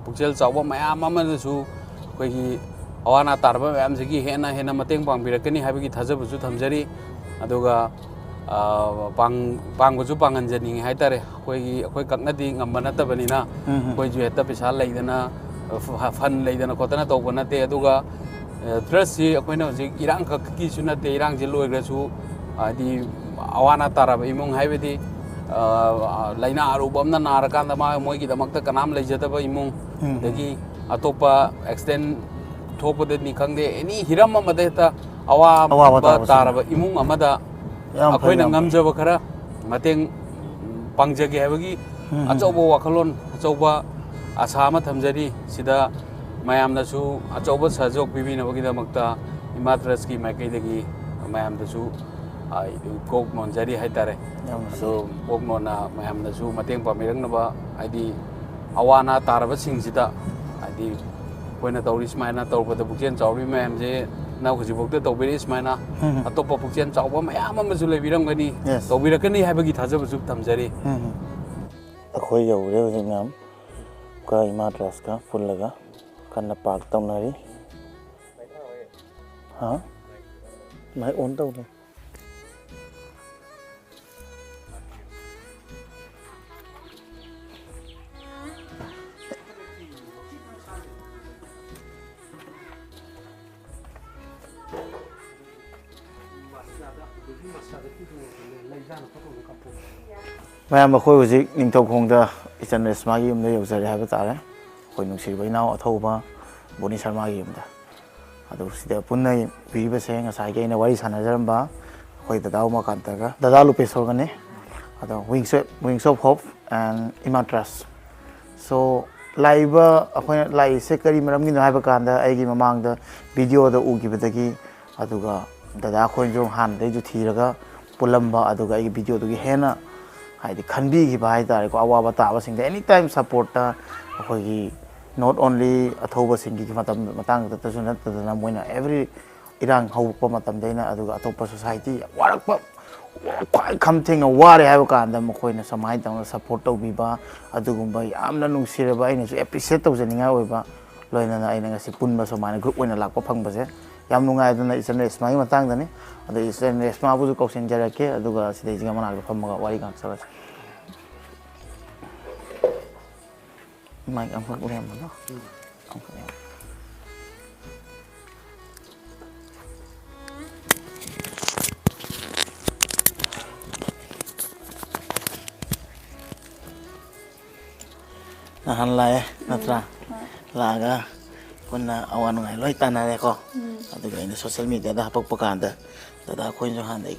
ꯄꯨꯛꯆꯦꯜ ꯆꯥꯎꯕ ꯃꯌꯥꯝ ꯑꯃꯅꯁꯨ ꯑꯩꯈꯣꯏꯒꯤ ꯑꯋꯥ ꯑꯅꯥ ꯇꯥꯔꯕ ꯃꯌꯥꯝꯁꯤꯒꯤ ꯍꯦꯟꯅ ꯃꯇꯦꯡ ꯄꯥꯡꯕꯤꯔꯛꯀꯅꯤ ꯍꯥꯏꯕꯒꯤ ꯊꯥꯖꯕꯁꯨ ꯊꯝꯖꯔꯤ ꯑꯗꯨꯒ ꯄꯥꯡꯕꯁꯨ ꯄꯥꯡꯍꯟꯖꯅꯤꯡꯉꯤ ꯍꯥꯏꯇꯥꯔꯦ ꯑꯩꯈꯣꯏ ꯀꯛꯅꯗꯤ ꯉꯝꯕ ꯅꯠꯇꯕꯅꯤꯅ ꯑꯩꯈꯣꯏꯁꯨ ꯍꯦꯛꯇ ꯄꯩꯁꯥ ꯂꯩꯗꯅ ꯐꯟ ꯂꯩꯗꯅ ꯈꯣꯠꯇꯅ ꯇꯧꯕ ꯅꯠꯇꯦ ꯑꯗꯨꯒ ꯇ꯭ꯔꯁꯁꯤ ꯑꯩꯈꯣꯏꯅ ꯍꯧꯖꯤꯛ ꯏꯔꯥꯡ ꯈꯛꯀꯤꯁꯨ ꯅꯠꯇꯦ ꯏꯔꯥꯡꯁꯤ ꯂꯣꯏꯈ꯭ꯔꯁꯨ ꯍꯥꯏꯗꯤ ꯑꯋꯥ ꯑꯅꯥ ꯇꯥꯔꯕ ꯏꯃꯨꯡ ꯍꯥꯏꯕꯗꯤ ꯂꯥꯏꯅꯥ ꯑꯔꯨꯕ ꯑꯃꯅ ꯅꯥꯔꯀꯥꯟꯗ ꯃꯣꯏꯒꯤꯗꯃꯛꯇ ꯀꯅꯥꯝ ꯂꯩꯖꯗꯕ ꯏꯃꯨꯡ ꯑꯗꯒꯤ ꯑꯇꯣꯞꯄ ꯑꯦꯛꯁꯤꯗꯦꯟ ꯊꯣꯛꯄꯗꯅꯤ ꯈꯪꯗꯦ ꯑꯦꯅꯤ ꯍꯤꯔꯝ ꯑꯃꯗ ꯍꯦꯛꯇ ꯑꯋꯥꯕ ꯇꯥꯔꯕ ꯏꯃꯨꯡ ꯑꯃꯗ ꯑꯩꯈꯣꯏꯅ ꯉꯝꯖꯕ ꯈꯔ ꯃꯇꯦꯡ ꯄꯥꯡꯖꯒꯦ ꯍꯥꯏꯕꯒꯤ ꯑꯆꯧꯕ ꯋꯥꯈꯜꯂꯣꯟ ꯑꯆꯧꯕ ꯑꯁꯥ ꯑꯃ ꯊꯝꯖꯔꯤ ꯁꯤꯗ ꯃꯌꯥꯝꯅꯁꯨ ꯑꯆꯧꯕ ꯁꯍꯖꯣꯛ ꯄꯤꯕꯤꯅꯕꯒꯤꯗꯃꯛꯇ ꯏꯃꯥ ꯇ꯭ꯔꯁꯀꯤ ꯃꯥꯏꯀꯩꯗꯒꯤ ꯃꯌꯥꯝꯗꯁꯨ ꯀꯣꯛ ꯅꯣꯟꯖꯔꯤ ꯍꯥꯏꯇꯥꯔꯦ ꯑꯗꯣ ꯀꯣꯛ ꯅꯣꯟꯅ ꯃꯌꯥꯝꯅꯁꯨ ꯃꯇꯦꯡ ꯄꯥꯡꯕꯤꯔꯛꯅꯕ ꯍꯥꯏꯗꯤ ꯑꯋꯥ ꯑꯅꯥ ꯇꯥꯔꯕꯁꯤꯡꯁꯤꯗ ꯍꯥꯏꯗꯤ ꯑꯩꯈꯣꯏꯅ ꯇꯧꯔꯤ ꯁꯨꯃꯥꯏꯅ ꯇꯧꯔꯛꯄꯗ ꯄꯨꯛꯆꯦꯜ ꯆꯥꯎꯔꯤ ꯃꯌꯥꯝꯁꯦ ꯍꯧꯖꯤꯛꯐꯥꯎꯗ ꯇꯧꯕꯤꯔꯛꯏ ꯁꯨꯃꯥꯏꯅ ꯑꯇꯣꯞꯄ ꯄꯨꯛꯆꯦꯜ ꯆꯥꯎꯕ ꯃꯌꯥꯝ ꯑꯃꯁꯨ ꯂꯩꯕꯤꯔꯝꯒꯅꯤ ꯇꯧꯕꯤꯔꯛꯀꯅꯤ ꯍꯥꯏꯕꯒꯤ ꯊꯥꯖꯕꯁꯨ ꯊꯝꯖꯔꯤ ꯑꯩꯈꯣꯏ ꯌꯧꯔꯦ ꯍꯧꯖꯤꯛ ꯃꯌꯥꯝ ꯏꯃꯥ ꯇ꯭ꯔꯁꯀ ꯄꯨꯜꯂꯒ ꯀꯟꯅ ꯄꯥꯛ ꯇꯧꯅꯔꯤ ꯃꯥꯏꯛ ꯑꯣꯟ ꯇꯧꯅꯤ ꯃꯌꯥꯝ ꯑꯩꯈꯣꯏ ꯍꯧꯖꯤꯛ ꯅꯤꯡꯊꯧꯈꯣꯡꯗ ꯏꯆꯟ ꯔꯦꯁꯃꯥꯒꯤ ꯌꯨꯝꯗ ꯌꯧꯖꯔꯦ ꯍꯥꯏꯕ ꯇꯥꯔꯦ ꯑꯩꯈꯣꯏ ꯅꯨꯡꯁꯤꯕ ꯏꯅꯥꯎ ꯑꯊꯧꯕ ꯕꯣꯅꯤ ꯁꯔꯃꯥꯒꯤ ꯌꯨꯝꯗ ꯑꯗꯨ ꯁꯤꯗ ꯄꯨꯟꯅ ꯄꯤꯔꯤꯕꯁꯦ ꯉꯁꯥꯏꯒꯤ ꯑꯩꯅ ꯋꯥꯔꯤ ꯁꯥꯟꯅꯖꯔꯝꯕ ꯑꯩꯈꯣꯏ ꯗꯗꯥ ꯎꯃꯥꯀꯥꯟꯇꯒ ꯗꯗꯥ ꯂꯨꯄꯦꯁꯣꯔꯒꯅꯤ ꯑꯗꯣ ꯋꯤꯡꯁ ꯑꯣꯐ ꯍꯣꯞ ꯑꯦꯟ ꯏꯃꯥ ꯇ꯭ꯔꯁ ꯁꯣ ꯂꯥꯛꯏꯕ ꯑꯩꯈꯣꯏꯅ ꯂꯥꯛꯏꯁꯦ ꯀꯔꯤ ꯃꯔꯝꯒꯤꯅꯣ ꯍꯥꯏꯕ ꯀꯥꯟꯗ ꯑꯩꯒꯤ ꯃꯃꯥꯡꯗ ꯚꯤꯗꯤꯑꯣꯗ ꯎꯈꯤꯕꯗꯒꯤ ꯑꯗꯨꯒ ꯗꯗꯥ ꯑꯩꯈꯣꯏꯅꯁꯨ ꯍꯥꯟꯅꯗꯩꯁꯨ ꯊꯤꯔꯒ ꯄꯨꯜꯂꯝꯕ ꯑꯗꯨꯒ ꯑꯩꯒꯤ ꯚꯤꯗꯤꯑꯣꯗꯨꯒꯤ ꯍꯦꯟꯅ ꯍꯥꯏꯗꯤ ꯈꯟꯕꯤꯈꯤꯕ ꯍꯥꯏꯇꯥꯔꯦꯀꯣ ꯑꯋꯥꯕ ꯇꯥꯕꯁꯤꯡꯗ ꯑꯦꯅꯤ ꯇꯥꯏꯝ ꯁꯞꯄꯣꯔꯠꯇ ꯑꯩꯈꯣꯏꯒꯤ ꯅꯣꯠ ꯑꯣꯟꯂꯤ ꯑꯊꯧꯕꯁꯤꯡꯒꯤ ꯃꯇꯥꯡꯗꯇꯁꯨ ꯅꯠꯇꯗꯅ ꯃꯣꯏꯅ ꯑꯦꯕ꯭ꯔꯤ ꯏꯔꯥꯡ ꯍꯧꯔꯛꯄ ꯃꯇꯝꯗꯩꯅ ꯑꯗꯨꯒ ꯑꯇꯣꯞꯄ ꯁꯣꯁꯥꯏꯇꯤ ꯋꯥꯔꯛꯄ ꯈ꯭ꯋꯥꯏ ꯈꯝꯊꯦꯡꯅ ꯋꯥꯔꯦ ꯍꯥꯏꯕ ꯀꯥꯟꯗ ꯃꯈꯣꯏꯅ ꯁꯨꯃꯥꯏꯅ ꯇꯧꯅ ꯁꯞꯄꯣꯔꯠ ꯇꯧꯕꯤꯕ ꯑꯗꯨꯒꯨꯝꯕ ꯌꯥꯝꯅ ꯅꯨꯡꯁꯤꯔꯕ ꯑꯩꯅꯁꯨ ꯑꯦꯄ꯭ꯔꯤꯁꯤꯌꯦꯠ ꯇꯧꯖꯅꯤꯡꯉꯥꯏ ꯑꯣꯏꯕ ꯂꯣꯏꯅꯅ ꯑꯩꯅ ꯉꯁꯤ ꯄꯨꯟꯕ ꯁꯨꯃꯥꯏꯅ ꯒ꯭ꯔꯨꯞ ꯑꯣꯏꯅ ꯂꯥꯛꯄ ꯐꯪꯕꯁꯦ ꯌꯥꯝ ꯅꯨꯡꯉꯥꯏ ꯑꯗꯨꯅ ꯏꯆꯟ ꯔꯦꯁꯃꯥꯒꯤ ꯃꯇꯥꯡꯗꯅꯤ ꯑꯗꯣ ꯏꯆꯟ ꯔꯦꯁꯃꯥꯕꯨꯁꯨ ꯀꯧꯁꯤꯟꯖꯔꯛꯀꯦ ꯑꯗꯨꯒ ꯁꯤꯗꯩꯁꯤꯒ ꯃꯅꯥꯛꯇ ꯐꯝꯃꯒ ꯋꯥꯔꯤ ꯉꯥꯛ ꯆꯠꯂꯁꯤ ꯃꯥꯏꯛ ꯑꯃꯈꯛ ꯂꯩꯔꯝꯕꯗꯣ ꯑꯃꯈꯛ ꯂꯩꯔꯝꯕ ꯅꯍꯥꯟ ꯂꯥꯛꯑꯦ ꯅꯠꯇ꯭ꯔꯥ ꯂꯥꯛꯑꯒ ꯄꯨꯟꯅ ꯑꯋꯥ ꯅꯨꯡꯉꯥꯏ ꯂꯣꯏ ꯇꯥꯟꯅꯔꯦꯀꯣ ꯑꯗꯨꯒ ꯑꯩꯅ ꯁꯣꯁꯤꯌꯦꯜ ꯃꯤꯗꯤꯌꯥꯗ ꯍꯥꯄꯛꯄ ꯀꯥꯟꯗ ꯗꯗꯥ ꯑꯩꯈꯣꯏꯅꯁꯨ ꯍꯥꯟꯅ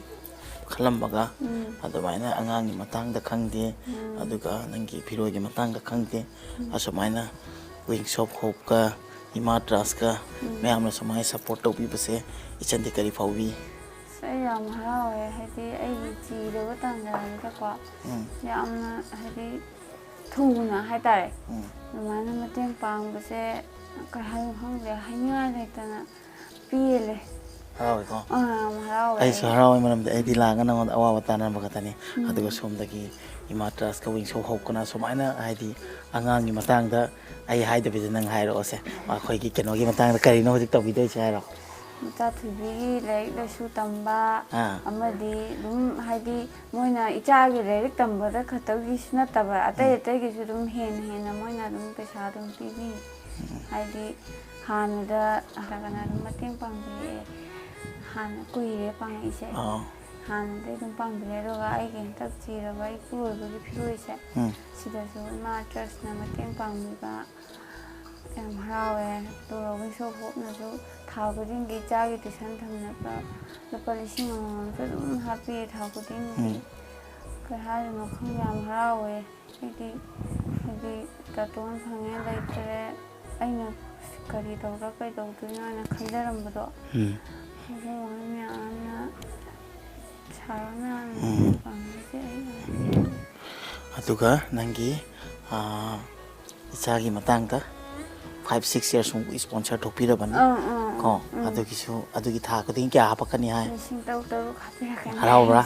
ꯈꯜꯂꯝꯕꯒ ꯑꯗꯨꯃꯥꯏꯅ ꯑꯉꯥꯡꯒꯤ ꯃꯇꯥꯡꯗ ꯈꯪꯗꯦ ꯑꯗꯨꯒ ꯅꯪꯒꯤ ꯐꯤꯔꯣꯜꯒꯤ ꯃꯇꯥꯡꯗ ꯈꯪꯗꯦ ꯑꯁꯨꯃꯥꯏꯅ ꯋꯤꯡꯁ ꯑꯣꯐ ꯍꯣꯞꯀ ꯏꯃꯥ ꯇ꯭ꯔꯥꯁꯀ ꯃꯌꯥꯝꯅ ꯁꯨꯃꯥꯏꯅ ꯁꯞꯄꯣꯔꯠ ꯇꯧꯕꯤꯕꯁꯦ ꯏꯆꯟꯗꯤ ꯀꯔꯤ ꯐꯥꯎꯕꯤ ꯑꯩ ꯌꯥꯝ ꯍꯔꯥꯎꯋꯦ ꯍꯥꯏꯗꯤ ꯑꯩꯒꯤ ꯆꯤꯗꯕ ꯇꯥꯟꯖꯥꯗꯨꯗꯀꯣ ꯌꯥꯝꯅ ꯍꯥꯏꯗꯤ ꯊꯨꯅ ꯍꯥꯏꯇꯥꯔꯦ ꯑꯗꯨꯃꯥꯏꯅ ꯃꯇꯦꯡ ꯄꯥꯡꯕꯁꯦ ꯀꯩ ꯍꯥꯏꯅꯣ ꯈꯪꯗꯦ ꯍꯥꯏꯅꯤꯡꯉꯥꯏ ꯂꯩꯇꯅ ꯄꯦꯜꯂꯦ ꯍꯔꯥꯎꯋꯦꯀꯣ ꯌꯥꯝ ꯍꯔꯥꯎꯋꯦ ꯑꯩꯁꯨ ꯍꯔꯥꯎꯋꯦ ꯃꯔꯝꯗꯤ ꯑꯩꯗꯤ ꯂꯥꯛꯑꯒ ꯅꯉꯣꯟꯗ ꯑꯋꯥꯕ ꯇꯥꯟꯅꯕ ꯈꯛꯇꯅꯤ ꯑꯗꯨꯒ ꯁꯣꯝꯗꯒꯤ ꯏꯃꯥ ꯇ꯭ꯔꯥꯁꯀ ꯋꯤꯡꯁ ꯑꯣꯐ ꯍꯣꯞꯀꯅ ꯁꯨꯃꯥꯏꯅ ꯍꯥꯏꯗꯤ ꯑꯉꯥꯡꯒꯤ ꯃꯇꯥꯡꯗ ꯑꯩ ꯍꯥꯏꯗꯕꯤꯗ ꯅꯪ ꯍꯥꯏꯔꯛꯑꯣꯁꯦ ꯑꯩꯈꯣꯏꯒꯤ ꯀꯩꯅꯣꯒꯤ ꯃꯇꯥꯡꯗ ꯀꯔꯤꯅꯣ ꯍꯧꯖꯤꯛ ꯇꯧꯕꯤꯗꯣꯏꯁꯦ ꯍꯥꯏꯔꯣ ꯃꯆꯥ ꯊꯣꯏꯕꯤꯒꯤ ꯂꯥꯏꯔꯤꯛ ꯂꯥꯏꯁꯨ ꯇꯝꯕ ꯑꯃꯗꯤ ꯑꯗꯨꯝ ꯍꯥꯏꯗꯤ ꯃꯣꯏꯅ ꯏꯆꯥꯒꯤ ꯂꯥꯏꯔꯤꯛ ꯇꯝꯕꯗ ꯈꯛꯇꯒꯤꯁꯨ ꯅꯠꯇꯕ ꯑꯇꯩ ꯑꯇꯩꯒꯤꯁꯨ ꯑꯗꯨꯝ ꯍꯦꯟꯅ ꯃꯣꯏꯅ ꯑꯗꯨꯝ ꯄꯩꯁా ꯑꯗꯨꯝ ꯄꯤꯕꯤ ꯍꯥꯏꯗꯤ ꯍꯥꯟꯅꯗ ꯀꯅꯥ ꯑꯗꯨꯝ ꯃꯇꯦꯡ ꯄꯥꯡꯕꯤꯔꯛꯑꯦ ꯍꯥꯟꯅ ꯀꯨꯏꯔꯦ ꯄꯥꯡꯉꯛꯏꯁꯦ ꯍꯥꯟꯅꯗꯩ ꯑꯗꯨꯝ ꯄꯥꯡꯕꯤꯔꯦ ꯑꯗꯨꯒ ꯑꯩꯒꯤ ꯍꯟꯇꯛ ꯆꯤꯔꯕ ꯏꯄꯨꯔꯣꯏꯕꯒꯤ ꯐꯤꯔꯣꯏꯁꯦ ꯁꯤꯗꯁꯨ ꯏꯃꯥ ꯇ꯭ꯔꯁꯅ ꯃꯇꯦꯡ ꯄꯥꯡꯕꯤꯕ ꯌꯥꯝ ꯍꯔꯥꯎꯋꯦ ꯑꯗꯨꯒ ꯋꯤꯡꯁ ꯑꯣꯐ ꯍꯣꯞꯅꯁꯨ ꯊꯥ ꯈꯨꯗꯤꯡꯒꯤ ꯏꯆꯥꯒꯤ ꯇꯨꯏꯁꯟ ꯊꯝꯅꯕ ꯂꯨꯄꯥ 1,000 ꯑꯃꯃꯝꯁꯨ ꯑꯗꯨꯝ ꯍꯥꯞꯄꯤꯌꯦ ꯊꯥ ꯈꯨꯗꯤꯡꯒꯤ ꯀꯩ ꯍꯥꯏꯗꯣꯏꯅꯣ ꯈꯪꯗꯦ ꯌꯥꯝ ꯍꯔꯥꯎꯋꯦ ꯍꯥꯏꯗꯤ ꯇꯥꯇꯣꯟ ꯐꯪꯉꯦ ꯂꯩꯇ꯭ꯔꯦ ꯑꯩꯅ ꯀꯔꯤ ꯇꯧꯔ ꯀꯩꯗꯧꯗꯣꯏꯅꯣ ꯍꯥꯏꯅ ꯈꯟꯖꯔꯝꯕꯗꯣ ꯑꯗꯨꯃꯥꯏꯅ ꯃꯌꯥꯝꯅ ꯁꯥꯔ ꯃꯌꯥꯝꯅ ꯃꯇꯦꯡ ꯄꯥꯡꯕꯁꯦ ꯑꯩ ꯑꯗꯨꯒ ꯅꯪꯒꯤ ꯏꯆꯥꯒꯤ ꯃꯇꯥꯡꯗ 5-6 years ꯁ꯭ꯄꯣꯟꯁꯔ ꯊꯣꯛꯄꯤꯔꯕꯅꯤ ꯀꯣ ꯑꯗꯨꯒꯤꯁꯨ ꯑꯗꯨꯒꯤ ꯊꯥ ꯈꯨꯗꯤꯡꯒꯤ ꯀꯌꯥ ꯍꯥꯞꯄꯛꯀꯅꯤ ꯍꯥꯏ 6,000 ꯍꯥꯞꯄꯤꯔꯛꯀꯅꯤ ꯍꯔꯥꯎꯕ꯭ꯔꯥ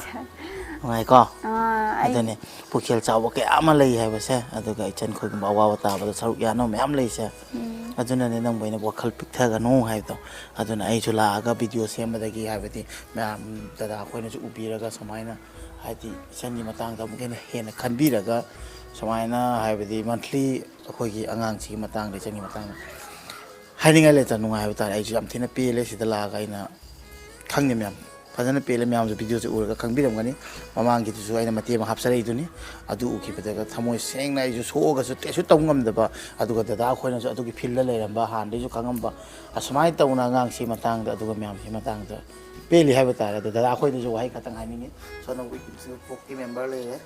ꯅꯨꯡꯉꯥꯏꯀꯣ ꯑꯩ ꯑꯗꯨꯅꯦ ꯄꯨꯛꯆꯦꯜ ꯆꯥꯎꯕ ꯀꯌꯥ ꯑꯃ ꯂꯩ ꯍꯥꯏꯕꯁꯦ ꯑꯗꯨꯒ ꯏꯆꯟ ꯈꯣꯏꯒꯨꯝꯕ ꯑꯋꯥꯕ ꯇꯥꯕꯗ ꯁꯔꯨꯛ ꯌꯥꯅꯕ ꯃꯌꯥꯝ ꯂꯩꯁꯦ ꯑꯗꯨꯅꯅꯦ ꯅꯪꯕꯨ ꯑꯩꯅ ꯋꯥꯈꯜ ꯄꯤꯛꯊꯒꯅꯨ ꯍꯥꯏꯕꯗꯣ ꯑꯗꯨꯅ ꯑꯩꯁꯨ ꯂꯥꯛꯑꯒ ꯚꯤꯗꯤꯑꯣ ꯁꯦꯝꯕꯗꯒꯤ ꯍꯥꯏꯕꯗꯤ ꯃꯌꯥꯝ ꯗꯗꯥ ꯑꯩꯈꯣꯏꯅꯁꯨ ꯎꯕꯤꯔꯒ ꯁꯨꯃꯥꯏꯅ ꯍꯥꯏꯗꯤ ꯏꯆꯟꯒꯤ ꯃꯇꯥꯡꯗ ꯑꯃꯨꯛ ꯍꯦꯟꯅ ꯈꯟꯕꯤꯔꯒ ꯁꯨꯃꯥꯏꯅ ꯍꯥꯏꯕꯗꯤ ꯃꯟꯊꯂꯤ ꯑꯩꯈꯣꯏꯒꯤ ꯑꯉꯥꯡꯁꯤꯒꯤ ꯃꯇꯥꯡꯗ ꯏꯆꯟꯒꯤ ꯃꯇꯥꯡꯗ ꯍꯥꯏꯅꯤꯡꯉꯥꯏ ꯂꯩꯇꯅ ꯅꯨꯡꯉꯥꯏ ꯍꯥꯏꯕ ꯇꯥꯔꯦ ꯑꯩꯁꯨ ꯌꯥꯝ ꯊꯤꯅ ꯄꯦꯜꯂꯦ ꯁꯤꯗ ꯂꯥꯛꯑꯒ ꯑꯩꯅ ꯈꯪꯉꯦ ꯃꯌꯥꯝ ꯐꯖꯅ ꯄꯦꯜꯂꯦ ꯃꯌꯥꯝꯁꯨ ꯚꯤꯗꯤꯑꯣꯁꯦ ꯎꯔꯒ ꯈꯪꯕꯤꯔꯝꯒꯅꯤ ꯃꯃꯥꯡꯒꯤꯗꯨꯁꯨ ꯑꯩꯅ ꯃꯇꯦꯛ ꯑꯃ ꯍꯥꯞꯆꯔꯛꯏꯗꯨꯅꯤ ꯑꯗꯨ ꯎꯈꯤꯕꯗꯒ ꯊꯃꯣꯏ ꯁꯦꯡꯅ ꯑꯩꯁꯨ ꯁꯣꯛꯑꯒꯁꯨ ꯀꯩꯁꯨ ꯇꯧ ꯉꯝꯗꯕ ꯑꯗꯨꯒ ꯗꯗꯥ ꯑꯩꯈꯣꯏꯅꯁꯨ ꯑꯗꯨꯒꯤ ꯐꯤꯜꯗ ꯂꯩꯔꯝꯕ ꯍꯥꯟꯅꯗꯩꯁꯨ ꯈꯪꯉꯝꯕ ꯑꯁꯨꯃꯥꯏꯅ ꯇꯧꯅ ꯑꯉꯥꯡꯁꯤ ꯃꯇꯥꯡꯗ ꯑꯗꯨꯒ ꯃꯌꯥꯝꯁꯤ ꯃꯇꯥꯡꯗ ꯄꯦꯜꯂꯤ ꯍꯥꯏꯕ ꯇꯥꯔꯦ ꯑꯗꯣ ꯗꯗꯥ ꯑꯩꯈꯣꯏꯗꯁꯨ ꯋꯥꯍꯩ ꯈꯛꯇꯪ ꯍꯥꯏꯅꯤꯡꯉꯤ ꯁꯣꯝꯅ ꯋꯤꯛꯀꯤ ꯃꯦꯝꯕꯔ ꯂꯩꯔꯦ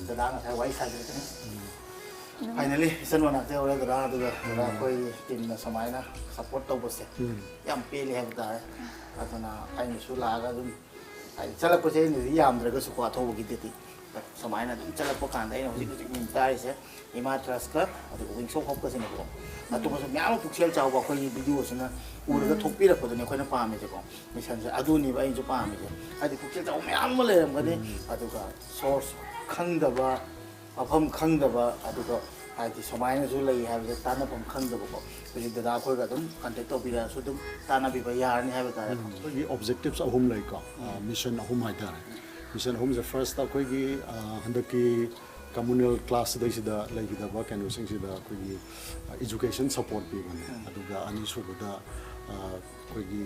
ꯗꯗꯥ ꯉꯁꯥꯏ ꯋꯥꯔꯤ ꯁꯥꯖꯔꯛꯀꯅꯤ ꯐꯥꯏꯅꯦꯜꯂꯤ ꯏꯆꯟ ꯃꯅꯥꯛꯇ ꯌꯧꯔꯦ ꯗꯗꯥ ꯑꯗꯨꯒ ꯗꯗꯥ ꯑꯩꯈꯣꯏꯒꯤ ꯇꯤꯝꯅ ꯁꯨꯃꯥꯏꯅ ꯁꯞꯄꯣꯔꯠ ꯇꯧꯕꯁꯦ ꯌꯥꯝ ꯄꯦꯜꯂꯤ ꯍꯥꯏꯕ ꯇꯥꯔꯦ ꯑꯗꯨꯅ ꯑꯩꯅꯁꯨ ꯂꯥꯛꯑꯒ ꯑꯗꯨꯝ ꯍꯥꯏꯗꯤ ꯆꯠꯂꯛꯄꯁꯦ ꯑꯩꯅꯗꯤ ꯌꯥꯝꯗ꯭ꯔꯒꯁꯨꯀꯣ ꯑꯊꯧꯕꯒꯤꯗꯗꯤ ꯁꯨꯃꯥꯏꯅ ꯑꯗꯨꯝ ꯆꯠꯂꯛꯄ ꯀꯥꯟꯗ ꯑꯩꯅ ꯍꯧꯖꯤꯛ ꯃꯤꯡ ꯇꯥꯔꯤꯁꯦ ꯏꯃꯥ ꯇ꯭ꯔꯁꯀ ꯑꯗꯨꯒ ꯋꯤꯡꯁ ꯑꯣꯐ ꯍꯣꯞꯀꯁꯤꯅꯦꯕꯀꯣ ꯑꯇꯣꯞꯄꯁꯨ ꯃꯌꯥꯝ ꯑꯃ ꯄꯨꯛꯆꯦꯜ ꯆꯥꯎꯕ ꯑꯩꯈꯣꯏꯒꯤ ꯚꯤꯗꯤꯑꯣꯁꯤꯅ ꯎꯔꯒ ꯊꯣꯛꯄꯤꯔꯛꯄꯗꯨꯅꯤ ꯑꯩꯈꯣꯏꯅ ꯄꯥꯝꯃꯤꯁꯦꯀꯣ ꯃꯤꯁꯟꯁꯦ ꯑꯗꯨꯅꯦꯕ ꯑꯩꯅꯁꯨ ꯄꯥꯝꯃꯤꯁꯦ ꯍꯥꯏꯗꯤ ꯄꯨꯛꯆꯦꯜ ꯆꯥꯎꯕ ꯃꯌꯥꯝ ꯑꯃ ꯂꯩꯔꯝꯒꯅꯤ ꯑꯗꯨꯒ ꯁꯣꯔꯁ ꯈꯪꯗꯕ ꯃꯐꯝ ꯈꯪꯗꯕ ꯑꯗꯨꯒ ꯍꯥꯏꯗꯤ ꯁꯨꯃꯥꯏꯅꯁꯨ ꯂꯩ ꯍꯥꯏꯕꯁꯦ ꯇꯥꯟꯅꯐꯝ ꯈꯪꯗꯕꯀꯣ ꯍꯧꯖꯤꯛ ꯗꯗꯥ ꯑꯩꯈꯣꯏꯒ ꯑꯗꯨꯝ ꯀꯟꯇꯦꯛ ꯇꯧꯕꯤꯔꯛꯑꯁꯨ ꯑꯗꯨꯝ ꯇꯥꯟꯅꯕꯤꯕ ꯌꯥꯔꯅꯤ ꯍꯥꯏꯕ ꯇꯥꯔꯦ ꯑꯩꯈꯣꯏꯒꯤ ꯑꯣꯕꯖꯦꯛꯇꯤꯚꯁ 3 ꯂꯩꯀꯣ ꯃꯤꯁꯟ 3 ꯍꯥꯏꯇꯥꯔꯦ ꯃꯤꯁꯟ 3ꯁꯦ ꯐꯥꯔꯁꯇ ꯑꯩꯈꯣꯏꯒꯤ ꯍꯟꯗꯛꯀꯤ ꯀꯝꯃꯨꯅꯦꯜ ꯀ꯭ꯂꯥꯁꯁꯤꯗꯩꯁꯤꯗ ꯂꯩꯒꯗꯕ ꯀꯩꯅꯣꯁꯤꯡꯁꯤꯗ ꯑꯩꯈꯣꯏꯒꯤ ꯏꯖꯨꯀꯦꯁꯟ ꯁꯞꯄꯣꯔꯠ ꯄꯤꯕꯅꯦ ꯑꯗꯨꯒ ꯑꯅꯤꯁꯨꯕꯗ ꯑꯩꯈꯣꯏꯒꯤ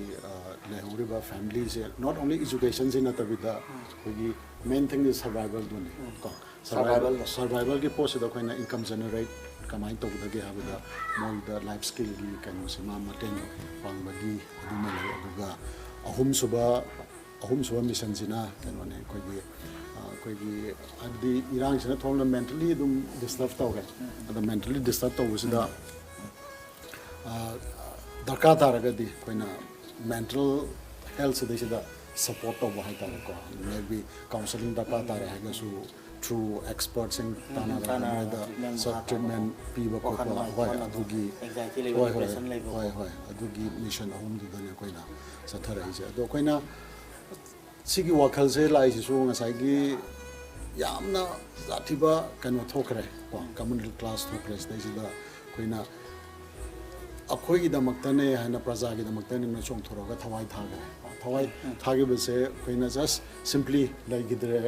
ꯂꯩꯍꯧꯔꯤꯕ ꯐꯦꯃꯤꯂꯤꯁꯦ ꯅꯣꯠ ꯑꯣꯟꯂꯤ ꯏꯖꯨꯀꯦꯁꯟꯁꯤ ꯅꯠꯇꯕꯤꯗ ꯑꯩꯈꯣꯏꯒꯤ ꯃꯦꯟ ꯊꯤꯡ ꯏꯁ ꯁꯔꯚꯥꯏꯚꯦꯜꯗꯨꯅꯤ ꯀꯣ ꯁꯔꯚꯥꯏꯚꯦꯜꯒꯤ ꯄꯣꯠꯁꯤꯗ ꯑꯩꯈꯣꯏꯅ ꯏꯟꯀꯝ ꯖꯦꯅꯦꯔꯦꯠ ꯀꯃꯥꯏꯅ ꯇꯧꯒꯗꯒꯦ ꯍꯥꯏꯕꯗ ꯃꯣꯏꯗ ꯂꯥꯏꯐ ꯁ꯭ꯀꯤꯜꯒꯤ ꯀꯩꯅꯣꯁꯤꯃ ꯃꯇꯦꯡ ꯄꯥꯡꯕꯒꯤ ꯑꯗꯨꯃ ꯂꯩ ꯑꯗꯨꯒ ꯑꯍꯨꯝꯁꯨꯕ ꯃꯤꯁꯟꯁꯤꯅ ꯀꯩꯅꯣꯅꯦ ꯑꯩꯈꯣꯏꯒꯤ ꯑꯩꯈꯣꯏꯒꯤ ꯍꯥꯏꯕꯗꯤ ꯏꯔꯥꯡꯁꯤꯅ ꯊꯣꯛꯅ mentally ꯑꯗꯨꯝ disturb ꯇꯧꯔꯦ ꯑꯗ mentally disturb ꯇꯧꯕꯁꯤꯗ ꯗꯔꯀꯥꯔ ꯇꯥꯔꯒꯗꯤ ꯑꯩꯈꯣꯏꯅ mental health ꯁꯤꯗꯩꯁꯤꯗ support ꯇꯧꯕ ꯍꯥꯏꯇꯥꯔꯦꯀꯣ maybe counseling ꯗꯔꯀꯥꯔ ꯇꯥꯔꯦ ꯍꯥꯏꯔꯒꯁꯨ through expertsing ꯇꯥꯟꯅꯔꯒ ꯃꯣꯏꯗ treatment ꯄꯤꯕ ꯈꯣꯠꯄ ꯍꯣꯏ ꯑꯗꯨꯒꯤ ꯍꯣꯏ ꯑꯗꯨꯒꯤ ꯃꯤꯁꯟ ꯑꯍꯨꯝꯗꯨꯗꯅꯦ ꯑꯩꯈꯣꯏꯅ ꯆꯠꯊꯔꯛꯏꯁꯦ ꯑꯗꯣ ꯑꯩꯈꯣꯏꯅ ꯁꯤꯒꯤ ꯋꯥꯈꯜꯁꯦ ꯂꯥꯛꯏꯁꯤꯁꯨ ꯉꯁꯥꯏꯒꯤ ꯌꯥꯝꯅ ꯖꯥꯊꯤꯕ ꯀꯩꯅꯣ ꯊꯣꯛꯈ꯭ꯔꯦ ꯀꯣ ꯀꯝꯃꯨꯅꯤꯇꯤ ꯀ꯭ꯂꯥꯁ ꯊꯣꯛꯈ꯭ꯔꯦ ꯁꯤꯗꯩꯁꯤꯗ ꯑꯩꯈꯣꯏꯅ ꯑꯩꯈꯣꯏꯒꯤꯗꯃꯛꯇꯅꯦ ꯍꯥꯏꯅ ꯄ꯭ꯔꯖꯥꯒꯤꯗꯃꯛꯇꯅꯦ ꯆꯣꯡꯊꯣꯔꯛꯑꯒ ꯊꯋꯥꯏ ꯊꯥꯈ꯭ꯔꯦ ꯊꯋꯥꯏ ꯊꯥꯈꯤꯕꯁꯦ ꯑꯩꯈꯣꯏꯅ ꯖꯁ ꯁꯤꯝꯄ꯭ꯂꯤ ꯂꯩꯈꯤꯗ꯭ꯔꯦ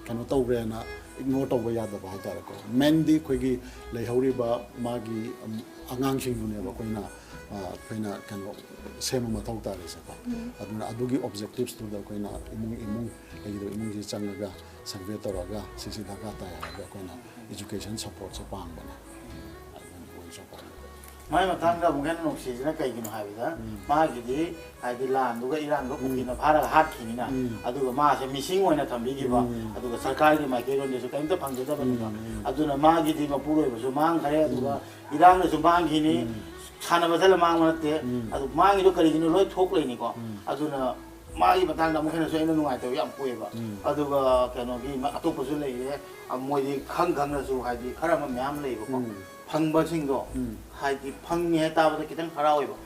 ꯀꯩꯅꯣ ꯇꯧꯈ꯭ꯔꯦꯅ ignore ꯇꯧꯕ ꯌꯥꯗꯕ ꯍꯥꯏꯇꯥꯔꯦꯀꯣ ꯃꯦꯟꯗꯤ ꯑꯩꯈꯣꯏꯒꯤ ꯂꯩꯍꯧꯔꯤꯕ ꯃꯥꯒꯤ ꯑꯉꯥꯡꯁꯤꯡꯗꯨꯅꯦꯕ ꯑꯩꯈꯣꯏꯅ ꯀꯩꯅꯣ ꯁꯦꯝꯕ ꯃꯊꯧ ꯇꯥꯔꯤꯁꯦꯀꯣ ꯑꯗꯨꯅ ꯑꯗꯨꯒꯤ ꯑꯣꯕꯖꯦꯛꯇꯤꯚꯁꯇꯨꯗ ꯑꯩꯈꯣꯏꯅ ꯏꯃꯨꯡ ꯂꯩꯒꯤꯗꯕ ꯏꯃꯨꯡꯁꯤ ꯆꯪꯉꯒ ꯁꯔꯚꯦ ꯇꯧꯔꯒ ꯁꯤꯁꯤ ꯗꯔꯀꯥꯔ ꯇꯥꯏ ꯍꯥꯏꯔꯒ ꯑꯩꯈꯣꯏꯅ ꯏꯖꯨꯀꯦꯁꯟ ꯁꯄꯣꯔꯠꯁꯦ ꯄꯥꯡꯕꯅꯦ ꯃꯥꯏ ꯃꯇꯥꯡꯗ ꯑꯃꯨꯛ ꯍꯦꯟꯅ ꯅꯨꯡꯁꯤꯁꯤꯅ ꯀꯩꯒꯤꯅꯣ ꯍꯥꯏꯕꯗ ꯃꯥꯒꯤꯗꯤ ꯍꯥꯏꯗꯤ ꯂꯥꯟꯗꯨꯒ ꯏꯔꯥꯡꯗꯨ ꯀꯨꯀꯤꯅ ꯐꯥꯔꯒ ꯍꯥꯠꯈꯤꯅꯤꯅ ꯑꯗꯨꯒ ꯃꯥꯁꯦ ꯃꯤꯁꯤꯡ ꯑꯣꯏꯅ ꯊꯝꯕꯤꯈꯤꯕ ꯑꯗꯨꯒ ꯁꯔꯀꯥꯔꯒꯤ ꯃꯥꯏꯀꯩꯔꯣꯝꯗꯁꯨ ꯀꯩꯝꯇ ꯐꯪꯖꯗꯕꯅꯤꯀꯣ ꯑꯗꯨꯅ ꯃꯥꯒꯤꯗꯤ ꯃꯄꯨꯔꯣꯏꯕꯁꯨ ꯃꯥꯡꯈ꯭ꯔꯦ ꯑꯗꯨꯒ ꯏꯔꯥꯡꯅꯁꯨ ꯃꯥꯡꯈꯤꯅꯤ ꯁꯥꯟꯅꯕ ꯆꯠꯂ ꯃꯥꯡꯕ ꯅꯠꯇꯦ ꯑꯗꯨ ꯃꯥꯡꯉꯤꯗꯣ ꯀꯔꯤꯒꯤꯅꯣ ꯂꯣꯏ ꯊꯣꯛꯂꯩꯅꯤꯀꯣ ꯑꯗꯨꯅ ꯃꯥꯒꯤ ꯃꯇꯥꯡꯗ ꯑꯃꯨꯛ ꯍꯦꯟꯅꯁꯨ ꯑꯩꯅ ꯅꯨꯡꯉꯥꯏꯇꯕ ꯌꯥꯝ ꯄꯣꯛꯑꯦꯕ ꯑꯗꯨꯒ ꯀꯩꯅꯣꯒꯤ ꯑꯇꯣꯞꯄꯁꯨ ꯂꯩꯔꯦ ꯃꯣꯏꯗꯤ ꯈꯪꯅꯁꯨ ꯍꯥꯏꯗꯤ ꯈꯔ ꯑꯃ ꯃꯌꯥꯝ ꯂꯩꯕꯀꯣ ꯐꯪꯕꯁꯤꯡꯗꯣ ꯍꯥꯏꯗꯤ ꯐꯪꯉꯦ ꯍꯥꯏ ꯇꯥꯕꯗ ꯈꯤꯇꯪ ꯍꯔꯥꯎꯋꯦꯕ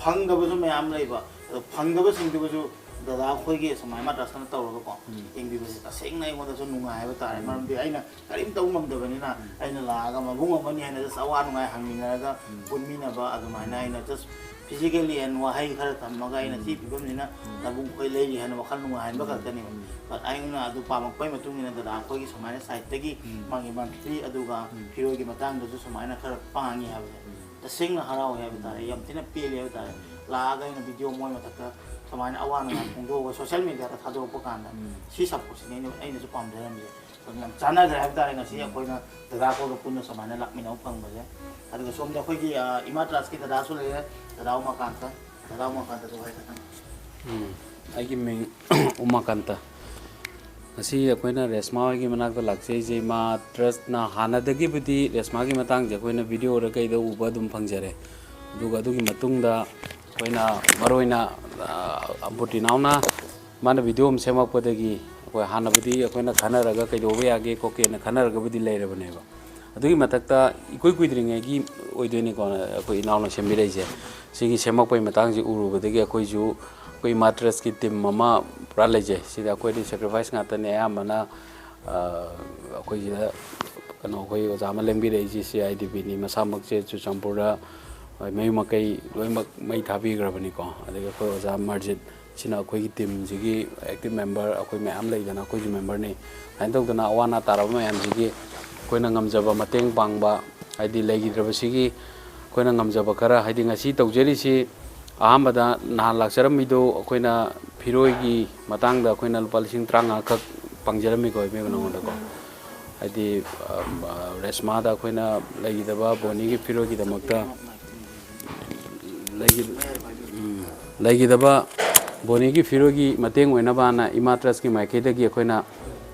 ꯐꯪꯗꯕꯁꯨ ꯃꯌꯥꯝ ꯂꯩꯕ ꯑꯗꯣ ꯐꯪꯗꯕꯁꯤꯡꯗꯨꯕꯨꯁꯨ ꯗꯗꯥ ꯑꯩꯈꯣꯏꯒꯤ ꯁꯨꯃꯥꯏꯅ ꯃꯥꯗ꯭ꯔꯥꯁꯇꯅ ꯇꯧꯔꯒꯀꯣ ꯌꯦꯡꯕꯤꯕꯁꯦ ꯇꯁꯦꯡꯅ ꯑꯩꯉꯣꯟꯗꯁꯨ ꯅꯨꯡꯉꯥꯏ ꯍꯥꯏꯕ ꯇꯥꯔꯦ ꯃꯔꯝꯗꯤ ꯑꯩꯅ ꯀꯔꯤꯝ ꯇꯧꯕ ꯉꯝꯗꯕꯅꯤ나 ꯑꯩꯅ ꯂꯥꯛꯑꯒ ꯃꯕꯨꯡ ꯑꯃꯅꯤ ꯍꯥꯏꯅ ꯖꯁ ꯑꯋꯥ ꯅꯨꯡꯉꯥꯏ ꯍꯪꯃꯤꯟꯅꯔꯒ ꯄꯨꯟꯃꯤꯟꯅꯕ ꯑꯗꯨꯃꯥꯏꯅ ꯑꯩꯅ ꯖꯁ ꯐꯤꯖꯤꯀꯦꯜꯂꯤ ꯑꯦꯟ ꯋꯥꯍꯩ ꯈꯔ ꯊꯝꯃꯒ ꯑꯩꯅ ꯁꯤ ꯐꯤꯕꯝꯅꯤꯅ ꯅꯕꯨꯡ ꯑꯩꯈꯣꯏ ꯂꯩꯔꯤ ꯍꯥꯏꯅ ꯋꯥꯈꯜ ꯅꯨꯡꯉꯥꯏꯍꯟꯕ ꯈꯛꯇꯅꯦꯕ ꯕꯠ ꯑꯩꯅ ꯑꯗꯨ ꯄꯥꯝꯃꯛꯄꯩ ꯃꯇꯨꯡ ꯏꯟꯅ ꯗꯗꯥ ꯑꯩꯈꯣꯏꯒꯤ ꯁꯨꯃꯥꯏꯅ ꯁꯥꯏꯠꯇꯒꯤ ꯃꯥꯒꯤ ꯃꯟꯊꯂꯤ ꯑꯗꯨꯒ ꯐꯤꯔꯣꯏꯒꯤ ꯃꯇꯥꯡꯗꯁꯨ ꯁꯨꯃꯥꯏꯅ ꯈꯔ ꯄꯥꯡꯉꯤ ꯍꯥꯏꯕꯁꯦ ꯇꯁꯦꯡꯅ ꯍꯔꯥꯎꯋꯦ ꯍꯥꯏꯕ ꯇꯥꯔꯦ ꯌꯥꯝ ꯊꯤꯅ ꯄꯦꯜꯂꯤ ꯍꯥꯏꯕ ꯇꯥꯔꯦ ꯂꯥꯛꯑꯒ ꯑꯩꯅ ꯚꯤꯗꯤꯑꯣ ꯃꯣꯏ ꯃꯊꯛꯇ ꯁꯨꯃꯥꯏꯅ ꯑꯋꯥ ꯅꯨꯡꯉꯥꯏ ꯐꯣꯡꯗꯣꯛꯑꯒ ꯁꯣꯁꯤꯌꯦꯜ ꯃꯤꯗꯤꯌꯥꯗ ꯊꯥꯗꯣꯔꯛꯄ ꯀꯥꯟꯗ ꯁꯤ ꯁꯞꯄꯣꯔꯠꯁꯤꯅꯦ ꯑꯩꯅꯁꯨ ꯄꯥꯝꯖꯔꯝꯃꯤꯁꯦ ꯑꯗꯨꯅ ꯌꯥꯝ ꯆꯥꯟꯅꯈ꯭ꯔꯦ ꯍꯥꯏꯕ ꯇꯥꯔꯦ ꯉꯁꯤ ꯑꯩꯈꯣꯏꯅ ꯗꯗꯥ ꯑꯩꯈꯣꯏꯒ ꯄꯨꯟꯅ ꯁꯨꯃꯥꯏꯅ ꯂꯥꯛꯃꯤꯟꯅꯕ ꯐꯪꯕꯁꯦ ꯑꯗꯨꯒ ꯁꯣꯝꯗ ꯑꯩꯈꯣꯏꯒꯤ ꯏꯃꯥ ꯇ꯭ꯔꯥꯁꯀꯤ ꯗꯗꯥꯁꯨ ꯂꯩꯔꯦ ꯗꯗꯥ ꯎꯃꯥꯀꯥꯟꯇ ꯑꯗꯨ ꯍꯥꯏꯈꯤꯇꯪ ꯑꯩꯒꯤ ꯃꯤꯡ ꯎꯃꯥꯀꯥꯟꯇ ꯉꯁꯤ ꯑꯩꯈꯣꯏꯅ ꯔꯦꯁꯃꯥ ꯍꯣꯏꯒꯤ ꯃꯅꯥꯛꯇ ꯂꯥꯛꯆꯩꯁꯦ ꯏꯃꯥ ꯇ꯭ꯔꯁꯅ ꯍꯥꯟꯅꯗꯒꯤꯕꯨꯗꯤ ꯔꯦꯁꯃꯥꯒꯤ ꯃꯇꯥꯡꯁꯦ ꯑꯩꯈꯣꯏꯅ ꯚꯤꯗꯤꯑꯣꯗ ꯀꯩꯗ ꯎꯕ ꯑꯗꯨꯝ ꯐꯪꯖꯔꯦ ꯑꯗꯨꯒ ꯑꯗꯨꯒꯤ ꯃꯇꯨꯡꯗ ꯑꯩꯈꯣꯏꯅ ꯃꯔꯨꯑꯣꯏꯅ ꯑꯝꯕꯨꯇꯤ ꯅꯥꯎꯅ ꯃꯥꯅ ꯚꯤꯗꯤꯑꯣ ꯑꯃ ꯁꯦꯝꯃꯛꯄꯗꯒꯤ ꯑꯩꯈꯣꯏ ꯍꯥꯟꯅꯕꯨꯗꯤ ꯑꯩꯈꯣꯏꯅ ꯈꯟꯅꯔꯒ ꯀꯩꯗꯧꯕ ꯌꯥꯒꯦ ꯈꯣꯠꯀꯦꯅ ꯈꯟꯅꯔꯒꯕꯨꯗꯤ ꯂꯩꯔꯕꯅꯦꯕ ꯑꯗꯨꯒꯤ ꯃꯊꯛꯇ ꯏꯀꯨꯏ ꯀꯨꯏꯗ꯭ꯔꯤꯉꯩꯒꯤ ꯑꯣꯏꯗꯣꯏꯅꯤꯀꯣ ꯑꯩꯈꯣꯏ ꯏꯅꯥꯎꯅ ꯁꯦꯝꯕꯤꯔꯛꯏꯁꯦ ꯁꯤꯒꯤ ꯁꯦꯝꯃꯛꯄꯒꯤ ꯃꯇꯥꯡꯁꯤ ꯎꯔꯨꯕꯗꯒꯤ ꯑꯩꯈꯣꯏꯁꯨ ꯑꯩꯈꯣꯏ ꯏꯃꯥ ꯇ꯭ꯔꯁꯀꯤ ꯇꯤꯝ ꯑꯃ ꯄꯨꯔꯥ ꯂꯩꯖꯩ ꯁꯤꯗ ꯑꯩꯈꯣꯏꯗꯤ ꯁꯦꯀ꯭ꯔꯤꯐꯥꯏꯁ ꯉꯥꯛꯇꯅꯦ ꯑꯌꯥꯝꯕꯅ ꯑꯩꯈꯣꯏꯁꯤꯗ ꯀꯩꯅꯣ ꯑꯩꯈꯣꯏ ꯑꯣꯖꯥ ꯑꯃ ꯂꯦꯡꯕꯤꯔꯛꯏꯁꯤ CIDPꯅꯤ ꯃꯁꯥꯃꯛꯁꯦ ꯆꯨꯔꯆꯥꯟꯄꯨꯔꯗ ꯃꯌꯨꯝ ꯃꯀꯩ ꯂꯣꯏꯅꯃꯛ ꯃꯩ ꯊꯥꯕꯤꯈ꯭ꯔꯕꯅꯤꯀꯣ ꯑꯗꯒꯤ ꯑꯩꯈꯣꯏ ꯑꯣꯖꯥ ꯃꯔꯖꯤꯠ ꯁꯤꯅ ꯑꯩꯈꯣꯏꯒꯤ ꯇꯤꯝꯁꯤꯒꯤ ꯑꯦꯛꯇꯤꯚ ꯃꯦꯝꯕꯔ ꯑꯩꯈꯣꯏ ꯃꯌꯥꯝ ꯂꯩꯗꯅ ꯑꯩꯈꯣꯏꯁꯨ ꯃꯦꯝꯕꯔꯅꯤ ꯑꯗꯨꯃꯥꯏꯅ ꯇꯧꯗꯅ ꯑꯋꯥ ꯑꯅꯥ ꯇꯥꯔꯕ ꯃꯌꯥꯝꯁꯤꯒꯤ ꯑꯩꯈꯣꯏꯅ ꯉꯝꯖꯕ ꯃꯇꯦꯡ ꯄꯥꯡꯕ ꯍꯥꯏꯗꯤ ꯂꯩꯈꯤꯗ꯭ꯔꯕꯁꯤꯒꯤ ꯑꯩꯈꯣꯏꯅ ꯉꯝꯖꯕ ꯈꯔ ꯍꯥꯏꯗꯤ ꯉꯁꯤ ꯇꯧꯖꯔꯤꯁꯤ ꯑꯍꯥꯟꯕꯗ ꯅꯍꯥꯟ ꯂꯥꯛꯆꯔꯝꯃꯤꯗꯣ ꯑꯩꯈꯣꯏꯅ ꯐꯤꯔꯣꯏꯒꯤ ꯃꯇꯥꯡꯗ ꯑꯩꯈꯣꯏꯅ ꯂꯨꯄꯥ 35,000ꯈꯛ ꯄꯥꯡꯖꯔꯝꯃꯤꯀꯣ ꯏꯕꯦꯝ ꯅꯉꯣꯟꯗꯀꯣ ꯍꯥꯏꯗꯤ ꯔꯦꯁꯃꯥꯗ ꯑꯩꯈꯣꯏꯅ ꯂꯩꯈꯤꯗꯕ ꯕꯣꯅꯤꯒꯤ ꯐꯤꯔꯣꯏꯒꯤꯗꯃꯛꯇ ꯂꯩꯈꯤꯗꯕ ꯕꯣꯅꯤꯒꯤ ꯐꯤꯔꯣꯏꯒꯤ ꯃꯇꯦꯡ ꯑꯣꯏꯅꯕꯅ ꯏꯃꯥ ꯇ꯭ꯔꯁꯀꯤ ꯃꯥꯏꯀꯩꯗꯒꯤ ꯑꯩꯈꯣꯏꯅ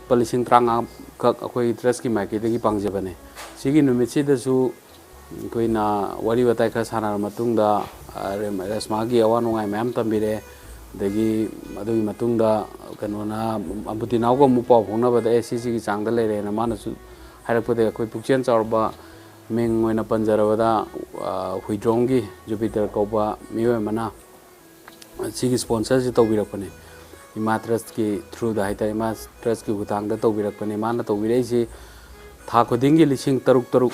ꯂꯨꯄꯥ 35,000ꯈꯛ ꯑꯩꯈꯣꯏꯒꯤ ꯇ꯭ꯔꯁꯀꯤ ꯃꯥꯏꯀꯩꯗꯒꯤ ꯄꯥꯡꯖꯕꯅꯦ ꯁꯤꯒꯤ ꯅꯨꯃꯤꯠꯁꯤꯗꯁꯨ ꯑꯩꯈꯣꯏꯅ ꯋꯥꯔꯤ ꯋꯥꯇꯥꯏ ꯈꯔ ꯁꯥꯟꯅꯔ ꯃꯇꯨꯡꯗ ꯔꯦꯁꯃꯥꯒꯤ ꯑꯋꯥ ꯅꯨꯡꯉꯥꯏ ꯃꯌꯥꯝ ꯇꯝꯕꯤꯔꯛꯑꯦ ꯑꯗꯒꯤ ꯑꯗꯨꯒꯤ ꯃꯇꯨꯡꯗ ꯀꯩꯅꯣꯅ ꯑꯝꯕꯨꯇꯤ ꯅꯥꯎꯒ ꯑꯃꯨꯛ ꯄꯥꯎ ꯐꯥꯎꯅꯕꯗ ꯁꯤꯒꯤ ꯆꯥꯡꯗ ꯂꯩꯔꯦꯅ ꯃꯥꯅꯁꯨ ꯍꯥꯏꯔꯛꯄꯗꯒꯤ ꯑꯩꯈꯣꯏ ꯄꯨꯛꯆꯦꯜ ꯆꯥꯎꯔꯕ ꯃꯤꯡ ꯑꯣꯏꯅ ꯄꯟꯖꯔꯕꯗ ꯍꯨꯏꯗ꯭ꯔꯣꯝꯒꯤ ꯖꯨꯄꯤꯇꯔ ꯀꯧꯕ ꯃꯤꯑꯣꯏ ꯑꯃꯅ ꯁꯤꯒꯤ ꯁ꯭ꯄꯣꯟꯁꯔꯁꯤ ꯇꯧꯕꯤꯔꯛꯄꯅꯦ ꯏꯃꯥ ꯇ꯭ꯔꯁꯀꯤ ꯊ꯭ꯔꯨꯗ ꯍꯥꯏꯇꯥꯔꯦ ꯏꯃꯥ ꯇ꯭ꯔꯁꯀꯤ ꯈꯨꯠꯊꯥꯡꯗ ꯇꯧꯕꯤꯔꯛꯄꯅꯦ ꯃꯥꯅ ꯇꯧꯕꯤꯔꯛꯏꯁꯤ ꯊꯥ ꯈꯨꯗꯤꯡꯒꯤ 5,000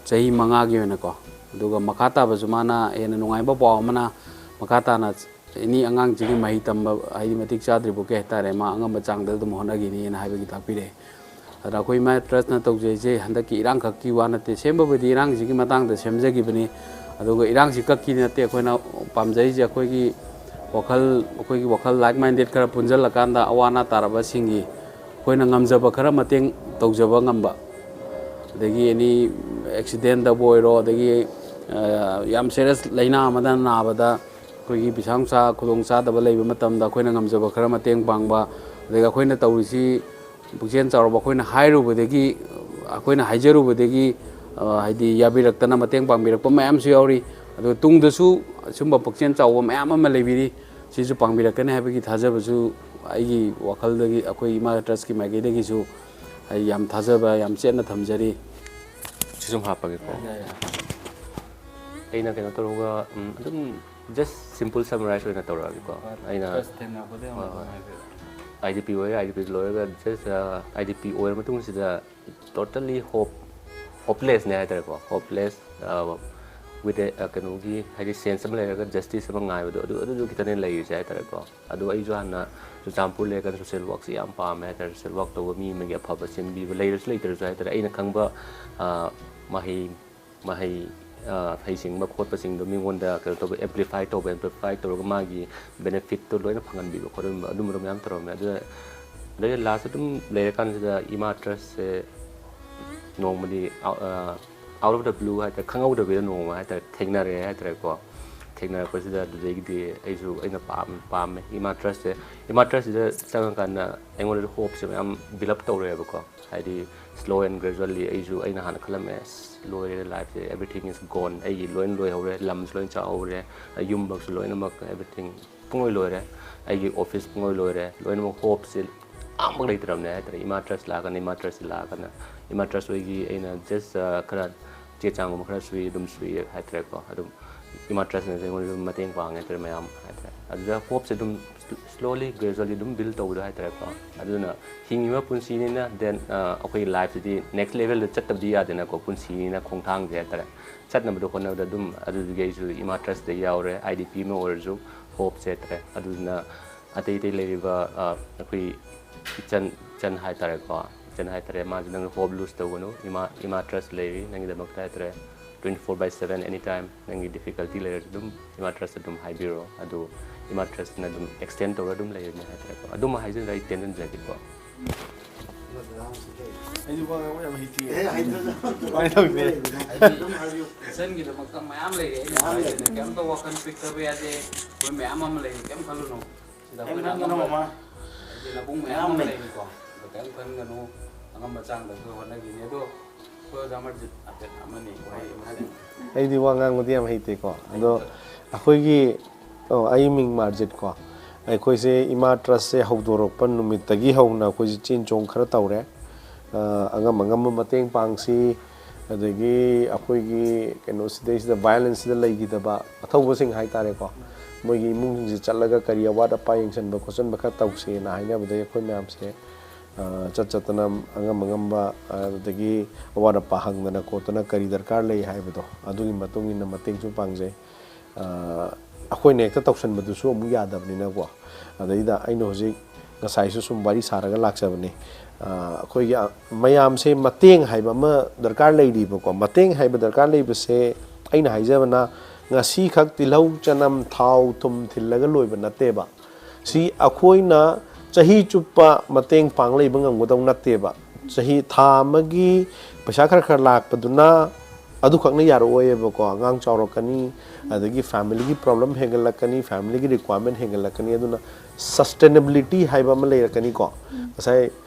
ꯆꯍꯤ 5ꯒꯤ ꯑꯣꯏꯅꯀꯣ ꯑꯗꯨꯒ ꯃꯈꯥ ꯇꯥꯕꯁꯨ ꯃꯥꯅ ꯍꯦꯟꯅ ꯅꯨꯡꯉꯥꯏꯕ ꯄꯥꯎ ꯑꯃꯅ ꯃꯈꯥ ꯇꯥꯅ ꯑꯦꯅꯤ ꯑꯉꯥꯡꯁꯤꯒꯤ ꯃꯍꯩ ꯇꯝꯕ ꯍꯥꯏꯗꯤ ꯃꯇꯤꯛ ꯆꯥꯗ꯭ꯔꯤꯕ ꯀꯩ ꯍꯥꯏꯇꯥꯔꯦ ꯃꯥ ꯑꯉꯝꯕ ꯆꯥꯡꯗ ꯑꯗꯨꯝ ꯍꯣꯠꯅꯈꯤꯅꯤꯅ ꯍꯥꯏꯕꯒꯤ ꯇꯥꯛꯄꯤꯔꯛꯑꯦ ꯑꯗꯨꯅ ꯑꯩꯈꯣꯏ ꯏꯃꯥ ꯇ꯭ꯔꯁꯅ ꯇꯧꯖꯩꯁꯦ ꯍꯟꯗꯛꯀꯤ ꯏꯔꯥꯡ ꯈꯛꯀꯤ ꯋꯥ ꯅꯠꯇꯦ ꯁꯦꯝꯕꯕꯨꯗꯤ ꯏꯔꯥꯡꯁꯤꯒꯤ ꯃꯇꯥꯡꯗ ꯁꯦꯝꯖꯈꯤꯕꯅꯤ ꯑꯗꯨꯒ ꯏꯔꯥꯡꯁꯤ ꯀꯛꯀꯤ ꯅꯠꯇꯦ ꯑꯩꯈꯣꯏꯅ ꯄꯥꯝꯖꯔꯤꯁꯦ ꯑꯩꯈꯣꯏꯒꯤ ꯋꯥꯈꯜ ꯂꯥꯏꯛ ꯃꯥꯏꯟꯗꯦꯠ ꯈꯔ ꯄꯨꯟꯁꯤꯜꯂꯀꯥꯟꯗ ꯑꯋꯥ ꯑꯅꯥ ꯇꯥꯔꯕꯁꯤꯡꯒꯤ ꯑꯩꯈꯣꯏꯅ ꯉꯝꯖꯕ ꯈꯔ ꯃꯇꯦꯡ ꯇꯧꯖꯕ ꯉꯝꯕ ꯑꯗꯒꯤ ꯑꯦꯅꯤ ꯑꯦꯛꯁꯤꯗꯦꯟꯇꯕꯨ ꯑꯣꯏꯔꯣ ꯑꯗꯒꯤ ꯌꯥꯝ ꯁꯦꯔꯤꯌꯁ ꯂꯩꯅꯥ ꯑꯃꯗ ꯅꯥꯕꯗ ꯑꯩꯈꯣꯏꯒꯤ ꯄꯩꯁꯥ ꯅꯨꯡꯁꯥ ꯈꯨꯗꯣꯡꯆꯥꯗꯕ ꯂꯩꯕ ꯃꯇꯝꯗ ꯑꯩꯈꯣꯏꯅ ꯉꯝꯖꯕ ꯈꯔ ꯃꯇꯦꯡ ꯄꯥꯡꯕ ꯑꯗꯒꯤ ꯑꯩꯈꯣꯏꯅ ꯇꯧꯔꯤꯁꯤ पुक्चेन चाउरब अखोइना हाइरुबदेगी अखोइना हाइजरुबदेगी हाइदि याबिरक्तना मतेंग पांबिरक्प मयामसु याउरी अदो तुंगदसु सुंबा पुक्चेन चाउब मयाम अमा लेबिरी सिजु पांबिरक्कने हाइबगी थाजबसु आइगी वखलदगी अखोइ इमा ट्रस्ट की माइगेदगिसु आई याम थाजबा याम चेना थमजरी सिसुम हापगे को अइना केनो तोरगा अदुम जस्ट सिंपल समराइज होइना तोराबी को अइना IDP ओयर IDP लोयरगा जस्ट IDP ओयर मतुंग सिदा टोटली होपलेस ने हाइतर को होपलेस with a कनोगी हाइदि सेंस अम लेरगा जस्टिस अम गायबदो अदु कितने लैरि जाय हाइतर को अदु आई जो हना चुचामपुर लेगा सोशल वर्क से याम पाम हाइतर सोशल वर्क तो मी मेगे फब सिंबी लेरस लेटर जो हाइतर अइना खंगबा माही फैसिंग खोटपसिंग मिगोंदा कनो तो एम्प्लीफाई तो मागी बेनिफिट तो लोइना फंगनबी खोदम अदुम याम तरोमे अदु लास्ट तुम लेरकान इमा ट्रस्ट से नोंगमदी out of the blue हाइतर खंगौ दबे नोंग हाइतर थेगनारे हाइतर को थेगनारे पसिदा दुदेगी आइजु अइना पाम इमा ट्रस्ट से चंगकान एंगोल होप से हम बिल्ड अप तौरेबको हाइदि स्लो एंड ग्रेजुअली आइजु अइना हाना खलमे लोरे लाइफ से एवरीथिंग इज गॉन आई लोइन लोय हौरे लम्स लोइन चाओरे युमबक्स लोइन मक एवरीथिंग पुंगोय लोरे आई ऑफिस पुंगोय लोरे लोइन मक होप से आम लेतरमने हाइतर इमा ट्रस्ट लागना इमा ट्रस्ट होगी अइना जस्ट खरा चे चांग खरा सुई हाइतर को अदुम इमा ट्रस्ट ने जेंगोल मतेंग पांगे तर मयाम हाइतर अदुदा होप से दुम स्लोली ग्रेजुअली दुम बिल्ड तौद हाइतर को अदुना हिंगिबा पुंसीनिना देन अखोई लाइफ दि नेक्स्ट लेवल चत्तबदि यादेना को पुंसीनिना खोंथांग जे हाइतर चत्नबदो होनबदा दुम अदुगेजु इमा ट्रस्ट दे यावरे IDP मे ओरजु होप से तर अदुना अतै लेरिबा अखोई चन हाइतर को चन हाइतर मा नंग होप लूज तौगनो इमा ट्रस्ट लेरी नंगी दमक हाइतर 24/7 एनी टाइम नंगी डिफिकल्टी लेर दुम इमा ट्रस्ट दुम हाइबिरो अदु इमा ट्रस्ट ना दुम एक्सटेंड तौर दुम लेर ने हाइतर को अदुम हाइजन राइट टेंडन जगी को आइजु बा याम हिति ए सन की दमक मयाम लेगे केम तो वकन पिक तबे आदे कोई मयाम हम लेगे केम खलुनो सिदा कोई ना मामा लबुंग मयाम लेगे को केम खन गनो अंगम बचांग दो होनगी ने दो को जामर अपडेट अमनी वही आई वांगांग मदी हम हिते को अदो अखोगी आई मिंग मार्जिट को अखोई से इमा ट्रस्ट से हौदोरपन नुमित तगी हौना अखोई चिन चोंग खरा तौरे अंगम मतेंग पांगसी अदगी अखोगी कनो सिदे वायलेंस सिदा लैगिदबा अथौबसिंग हाइतारे को मोगी इमुंग से चलगा करी अवाद अपा यंगसन खोसन बखा तौसे ना हाइना बदे अखोई मैम से चतना अंगम अदगी अवाद अपा हंगना कोतना करी दरकार ले हाइबदो अदुगी मतुंग इन मतेंग सु पांगजे अखोई ने तौसन बदुसु अमु यादबनिना को अदैदा आइनो होजिक गसाइसु सुम बारी सारगा लाक्सबने अखोई मयाम से मतेंग हाइबा म दरकार लेदीबको मतेंग हाइबा दरकार लेबसे आइना हाइजबना ngasi khak tilau chanam thau thum thillaga loiba nateba si akhoi chahi chupa mateng panglei bangam godong nateba chahi tha magi paisa khar lak paduna adu khakna yaro oyeba ko angang chawrokani adagi family gi problem hegalakani family gi requirement hegalakani aduna sustainability haiba ma leirakani ko asai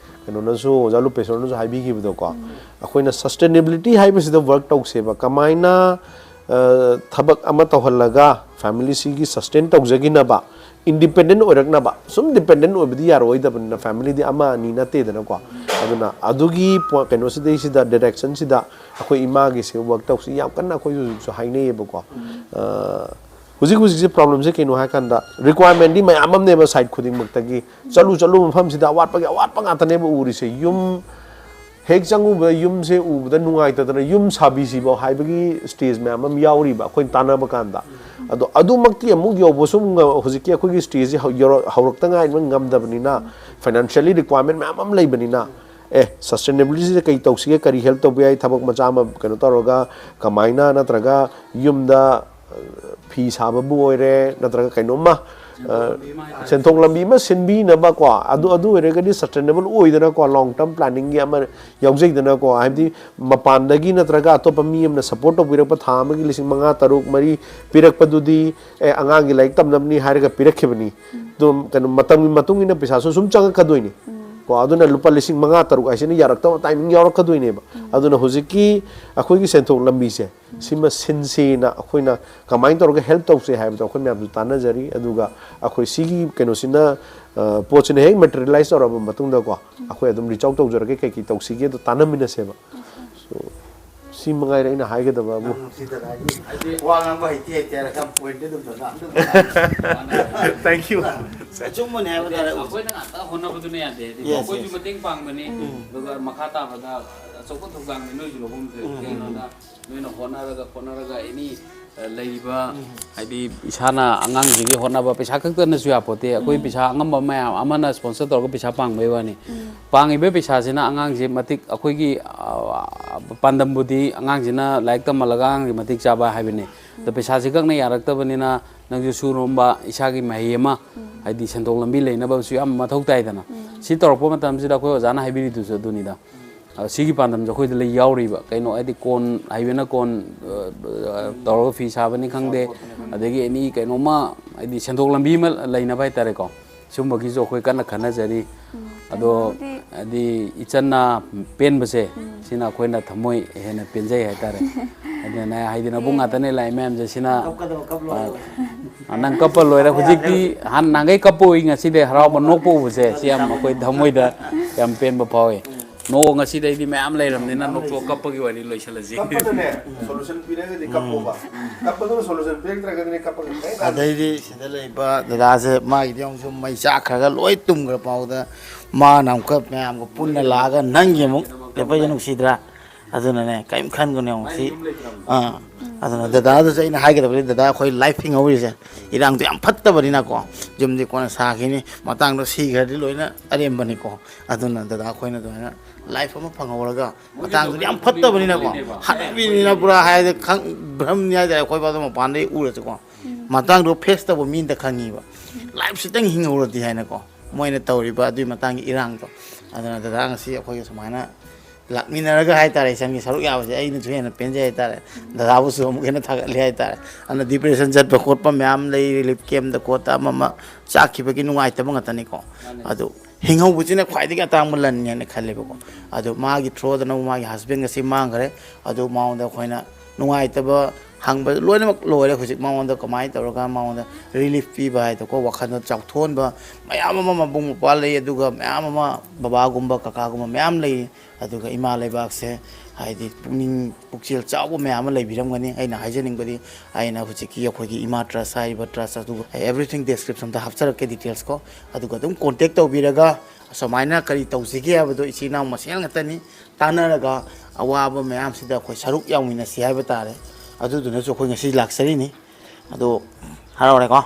kano na so jalu peso na so haibi gi bido ko akhoi na sustainability haiba sida work talk seba kamaina थबक अमा तौहल्लगा family सिगी sustain तौजगिनबा independent ओरकनबा सुम dependent ओबदी यारोइदबन family दि अमा नि नतेदन को अदुना अदुगी कनो सिदे सिदा direction सिदा अखोई इमा गी से वर्क तौसी याम कन्ना अखोई सु हाइनेबको हुजिक से प्रॉब्लम से केनो हाय कंदा रिक्वायरमेंट दि मयामम नेबा साइड खुदिंग मक्तगी चलु मफम सिदा अवाट पगा तनेबा उरिसे युम हेक चंगुब युम से उबद नुंगाइतदन युम साबिसिबो हाइबगी स्टेज में अमम याउरिबा अखोइ तानब कांदा अदो अदुमक्ति अमुक योबसुम हुजिकि अखोइ स्टेज हौरक्तंगा ngамदबनिना फाइनेंशियली रिक्वायरमेंट में अमम लेबनिना सस्टेनेबिलिटी से कई तौसिगे करी हेल्प तो बियाई थबक मचा म कनो तरोगा कमाइना नत्रगा युमदा फी साबबु ओइरे नत्रगा कैनोमा सेंथोंग लंबी में सिनबी नबा को अदु रेगदी सस्टेनेबल ओइदना को लॉन्ग टर्म प्लानिंग की अमर यौजैदना को हाइबदी मपानदगी नत्रगा अतोप मी अमना सपोर्ट तौबिरप थामगी 5,000-3,000 पिरकपदुदी अंगांगी लाइक तमनबनी हारगा पिरखिबनी दुम कनो मतंगी मतुंगिना पैसा सुम चंग कदोइनी ko aduna lupa lising manga taruk aisini yarakta timing yarakadui aduna hujiki akoi gi senthok lambi se sima sinse na akoi na kamai tor ga help tause ha ba akoi myam tana jari aduga akoi sigi keno sina pochne hek materialize or ba matung da ko akoi adum reach out tau jor ke ki tausi ge to tana mina se ba so si mangai ra ina hai ga da ba bu thank you ꯑꯩꯈꯣꯏꯅ ꯉꯥꯛꯇ ꯍꯣꯠꯅꯕꯗꯨꯅ ꯌꯥꯗꯦ ꯑꯩꯈꯣꯏꯁꯨ ꯃꯇꯦꯡ ꯄꯥꯡꯕꯅꯤ ꯑꯗꯨꯒ ꯃꯈꯥ ꯇꯥꯕꯗ ꯑꯆꯧꯕ ꯊꯧꯗꯥꯡꯅꯤ ꯅꯣꯏꯁꯨ ꯂꯧꯐꯝꯁꯦ ꯀꯩꯅꯣꯗ ꯅꯣꯏꯅ ꯍꯣꯠꯅꯔꯒ ꯑꯦꯅꯤ ꯂꯩꯔꯤꯕ ꯍꯥꯏꯗꯤ ꯏꯁꯥꯅ ꯑꯉꯥꯡꯁꯤꯡꯒꯤ ꯍꯣꯠꯅꯕ ꯄꯩꯁꯥ ꯈꯛꯇꯅꯁꯨ ꯌꯥꯄꯣꯠꯇꯦ ꯑꯩꯈꯣꯏ ꯄꯩꯁꯥ ꯑꯉꯝꯕ ꯃꯌꯥꯝ ꯑꯃꯅ ꯁ꯭ꯄꯣꯟꯁꯔ ꯇꯧꯔꯒ ꯄꯩꯁꯥ ꯄꯥꯡꯕꯩ ꯋꯥꯅꯤ ꯄꯥꯡꯉꯤꯕ ꯄꯩꯁꯥꯁꯤꯅ ꯑꯉꯥꯡꯁꯤ ꯃꯇꯤꯛ ꯑꯩꯈꯣꯏꯒꯤ ꯄꯥꯟꯗꯝꯕꯨꯗꯤ ꯑꯉꯥꯡꯁꯤꯅ ꯂꯥꯏꯔꯤꯛ ꯇꯝꯍꯜꯂꯒ ꯑꯉꯥꯡꯒꯤ ꯃꯇꯤꯛ ꯆꯥꯕ ꯍꯥꯏꯕꯅꯤ ꯑꯗꯣ ꯄꯩꯁꯥꯁꯤ ꯈꯛꯅ ꯌꯥꯔꯛꯇꯕꯅꯤꯅ ꯅꯪꯁꯨ ꯁꯨꯔꯣꯝꯕ ꯏꯁꯥꯒꯤ ꯃꯍꯩ ꯑꯃ ꯍꯥꯏꯗꯤ ꯁꯦꯟꯊꯣꯛ ꯂꯝꯕꯤ ꯂꯩꯅꯕꯁꯨ ꯌꯥꯝ ꯃꯊꯧ ꯇꯥꯏꯗꯅ ꯁꯤ ꯇꯧꯔꯛꯄ ꯃꯇꯝꯁꯤꯗ ꯑꯩꯈꯣꯏ ꯑꯣꯖꯥꯅ ꯍꯥꯏꯕꯤꯔꯤꯗꯨꯁꯨ ꯑꯗꯨꯅꯤꯗ ꯁꯤꯒꯤ ꯄꯥꯟꯗꯝꯁꯨ ꯑꯩꯈꯣꯏꯗ ꯂꯩ ꯌꯥꯎꯔꯤꯕ ꯀꯩꯅꯣ ꯍꯥꯏꯗꯤ ꯀꯣꯟ ꯍꯩꯕꯅ ꯀꯣꯟ ꯇꯧꯔꯒ ꯐꯤ ꯁꯥꯕꯅꯤ ꯈꯪꯗꯦ ꯑꯗꯒꯤ ꯑꯦꯅꯤ ꯀꯩꯅꯣꯝꯃ ꯍꯥꯏꯗꯤ ꯁꯦꯟꯊꯣꯛ ꯂꯝꯕꯤ ꯑꯃ ꯂꯩꯅꯕ ꯍꯥꯏꯇꯥꯔꯦꯀꯣ ꯁꯤꯒꯨꯝꯕꯒꯤꯁꯨ ꯑꯩꯈꯣꯏ ꯀꯟꯅ ꯈꯟꯅꯖꯔꯤ ꯑꯗꯣ ꯍꯥꯏꯗꯤ ꯏꯆꯟꯅ ꯄꯦꯟꯕꯁꯦ ꯁꯤꯅ ꯑꯩꯈꯣꯏꯅ ꯊꯃꯣꯏ ꯍꯦꯟꯅ ꯄꯦꯟꯖꯩ ꯍꯥꯏꯇꯥꯔꯦ ꯑꯗꯨꯅ ꯍꯥꯏꯗꯤ ꯅꯕꯨꯡ ꯉꯥꯛꯇꯅꯦ ꯂꯥꯛꯏ ꯃꯌꯥꯝꯁꯦ ꯁꯤꯅ ꯅꯪ ꯀꯞꯄ ꯂꯣꯏꯔꯦ ꯍꯧꯖꯤꯛꯇꯤ ꯅꯍꯥꯟꯈꯩ ꯀꯞꯄ ꯎꯏ ꯉꯁꯤꯗꯤ ꯍꯔꯥꯎꯕ ꯅꯣꯛꯄ ꯎꯕꯁꯦ ꯁꯤ ꯌꯥꯝ ꯑꯩꯈꯣꯏ ꯊꯃꯣꯏꯗ ꯌꯥꯝ ꯄꯦꯟꯕ ꯐꯥꯎꯏ ꯅꯣꯛ ꯉꯁꯤꯗꯩꯗꯤ ꯃꯌꯥꯝ ꯂꯩꯔꯕꯅꯤꯅ ꯅꯣꯛꯊꯣꯛ ꯀꯞꯄꯒꯤ ꯋꯥꯔꯤ ꯂꯣꯏꯁꯤꯜꯂꯁꯤ solution piragadi kapoba kapadu solution piragadi kapaga ꯑꯗꯩꯗꯤ ꯁꯤꯗ ꯂꯩꯕ ꯗꯗꯥꯁꯦ ꯃꯥꯒꯤꯗꯤ ꯑꯃꯨꯛꯁꯨ ꯃꯩ ꯆꯥꯛꯈ꯭ꯔꯒ ꯂꯣꯏ ꯇꯨꯝꯈ꯭ꯔ ꯐꯥꯎꯗ ꯃꯥꯅ ꯑꯃꯨꯛꯀ ꯃꯌꯥꯝꯒ ꯄꯨꯟꯅ ꯂꯥꯛꯑꯒ ꯅꯪꯒꯤ ꯑꯃꯨꯛ ꯂꯦꯞꯄꯁꯦ ꯅꯨꯡꯁꯤꯗ꯭ꯔꯥ ꯑꯗꯨꯅꯅꯦ ꯀꯔꯤꯝ ꯈꯟꯒꯅꯨ ꯑꯃꯨꯛ ꯁꯤ ꯑꯗꯨꯅ ꯗꯗꯥꯗꯁꯨ ꯑꯩꯅ ꯍꯥꯏꯒꯗꯕꯗꯤ ꯗꯗꯥ ꯑꯩꯈꯣꯏ ꯂꯥꯏꯐ ꯍꯤꯡꯍꯧꯔꯤꯁꯦ ꯏꯔꯥꯡꯗꯣ ꯌꯥꯝ ꯐꯠꯇꯕꯅꯤꯅꯀꯣ ꯌꯨꯝꯗꯤ ꯀꯣꯟꯅ ꯁꯥꯈꯤꯅꯤ ꯃꯇꯥꯡꯗꯣ ꯁꯤꯈ꯭ꯔꯗꯤ ꯂꯣꯏꯅ ꯑꯔꯦꯝꯕꯅꯤꯀꯣ ꯑꯗꯨꯅ ꯗꯗꯥ ꯑꯩꯈꯣꯏꯅ ꯑꯗꯨꯃꯥꯏꯅ ꯂꯥꯏꯐ ꯑꯃ ꯐꯪꯍꯧꯔꯒ ꯃꯇꯥꯡꯗꯨꯗꯤ ꯌꯥꯝ ꯐꯠꯇꯕꯅꯤꯅꯀꯣ ꯍꯅꯨꯕꯤꯅꯤꯅ ꯄꯨꯔꯥ ꯍꯥꯏꯗꯤ ꯚ꯭ꯔꯝꯅꯤ ꯍꯥꯏꯇꯥꯔꯦ ꯑꯩꯈꯣꯏ ꯐꯥꯎꯗ ꯃꯄꯥꯟꯗꯒꯤ ꯎꯔꯁꯨꯀꯣ ꯃꯇꯥꯡꯗꯣ ꯐꯦꯁ ꯇꯧꯕ ꯃꯤꯅ ꯈꯪꯉꯤꯕ ꯂꯥꯏꯐꯁꯤꯇꯪ ꯍꯤꯡꯍꯧꯔꯗꯤ ꯍꯥꯏꯅꯀꯣ ꯃꯣꯏꯅ ꯇꯧꯔꯤꯕ ꯑꯗꯨꯒꯤ ꯃꯇꯥꯡꯒꯤ ꯏꯔꯥꯡꯗꯣ ꯑꯗꯨꯅ ꯗꯗꯥ ꯉꯁꯤ ꯑꯩꯈꯣꯏꯒ ꯁꯨꯃꯥꯏꯅ ꯂꯥꯛꯃꯤꯟꯅꯔꯒ ꯍꯥꯏꯇꯥꯔꯦ ꯏꯆꯟꯒꯤ ꯁꯔꯨꯛ ꯌꯥꯕꯁꯦ ꯑꯩꯅꯁꯨ ꯍꯦꯟꯅ ꯄꯦꯟꯖꯩ ꯍꯥꯏꯇꯥꯔꯦ ꯗꯗꯥꯕꯨꯁꯨ ꯑꯃꯨꯛ ꯍꯦꯟꯅ ꯊꯥꯒꯠꯂꯤ ꯍꯥꯏꯇꯥꯔꯦ ꯑꯗꯨꯅ ꯗꯤꯄ꯭ꯔꯦꯁꯟ ꯆꯠꯄ ꯈꯣꯠꯄ ꯃꯌꯥꯝ ꯂꯩ ꯔꯤꯂꯤꯐ ꯀꯦꯝꯗ ꯈꯣꯠꯇ ꯑꯃ ꯆꯥꯛꯈꯤꯕꯒꯤ ꯅꯨꯡꯉꯥꯏꯇꯕ ꯉꯥꯛꯇꯅꯤꯀꯣ ꯑꯗꯨ ꯍꯤꯡꯍꯧꯕꯁꯤꯅ ꯈ꯭ꯋꯥꯏꯗꯒꯤ ꯑꯇꯥꯡꯕ ꯂꯟꯅꯤ ꯍꯥꯏꯅ ꯈꯜꯂꯦꯕꯀꯣ ꯑꯗꯨ ꯃꯥꯒꯤ ꯊ꯭ꯔꯣꯗꯅ ꯃꯥꯒꯤ ꯍꯁꯕꯦꯟꯒꯁꯤ ꯃꯥꯡꯈ꯭ꯔꯦ ꯑꯗꯨ ꯃꯉꯣꯟꯗ ꯑꯩꯈꯣꯏꯅ ꯅꯨꯡꯉꯥꯏꯇꯕ ꯍꯪꯕ ꯂꯣꯏꯅꯃꯛ ꯂꯣꯏꯔꯦ ꯍꯧꯖꯤꯛ ꯃꯉꯣꯟꯗ ꯀꯃꯥꯏꯅ ꯇꯧꯔꯒ ꯃꯉꯣꯟꯗ ꯔꯤꯂꯤꯐ ꯄꯤꯕ ꯍꯥꯏꯗꯣꯀꯣ ꯋꯥꯈꯜꯗ ꯆꯥꯎꯊꯣꯛꯍꯟꯕ ꯃꯌꯥꯝ ꯑꯃ ꯃꯕꯨꯡ ꯃꯧꯄ꯭ꯋꯥ ꯂꯩ ꯑꯗꯨꯒ ꯃꯌꯥꯝ ꯑꯃ ꯕꯕꯥꯒꯨꯝꯕ ꯀꯀꯥꯒꯨꯝꯕ ꯃꯌꯥꯝ ꯂꯩ ꯑꯗꯨꯒ ꯏꯃꯥ ꯂꯩꯕꯥꯛꯁꯦ ꯍꯥꯏꯗꯤ ꯄꯨꯛꯅꯤꯡ ꯄꯨꯛꯆꯦꯜ ꯆꯥꯎꯕ ꯃꯌꯥꯝ ꯑꯃ ꯂꯩꯕꯤꯔꯝꯒꯅꯤ ꯑꯩꯅ ꯍꯥꯏꯖꯅꯤꯡꯕꯗꯤ ꯑꯩꯅ ꯍꯧꯖꯤꯛꯀꯤ ꯑꯩꯈꯣꯏꯒꯤ ꯏꯃꯥ ꯇ꯭ꯔꯁ ꯍꯥꯏꯔꯤꯕ ꯇ꯭ꯔꯁ ꯑꯗꯨꯒ ꯑꯦꯕ꯭ꯔꯤꯊꯤꯡ ꯗꯦꯁꯀ꯭ꯔꯤꯞꯁꯟꯗ ꯍꯥꯞꯆꯔꯛꯀꯦ ꯗꯤꯇꯦꯜꯁ ꯀꯣ ꯑꯗꯨꯒ ꯑꯗꯨꯝ ꯀꯣꯟꯇꯦꯛ ꯇꯧꯕꯤꯔꯒ ꯑꯁꯨꯃꯥꯏꯅ ꯀꯔꯤ ꯇꯧꯁꯤꯒꯦ ꯍꯥꯏꯕꯗꯣ ꯏꯆꯤꯜ ꯏꯅꯥꯎ ꯃꯁꯦꯜ ꯉꯥꯛꯇꯅꯤ ꯇꯥꯟꯅꯔꯒ ꯑꯋꯥꯕ ꯃꯌꯥꯝꯁꯤꯗ ꯑꯩꯈꯣꯏ ꯁꯔꯨꯛ ꯌꯥꯎꯃꯤꯟꯅꯁꯤ ꯍꯥꯏꯕ ꯇꯥꯔꯦ ꯑꯗꯨꯗꯨꯅꯁꯨ ꯑꯩꯈꯣই ꯉꯁꯤ ꯂꯥꯛꯆꯔꯤꯅꯤ ꯑꯗꯣ ꯍꯔꯥꯎꯔꯦꯀꯣ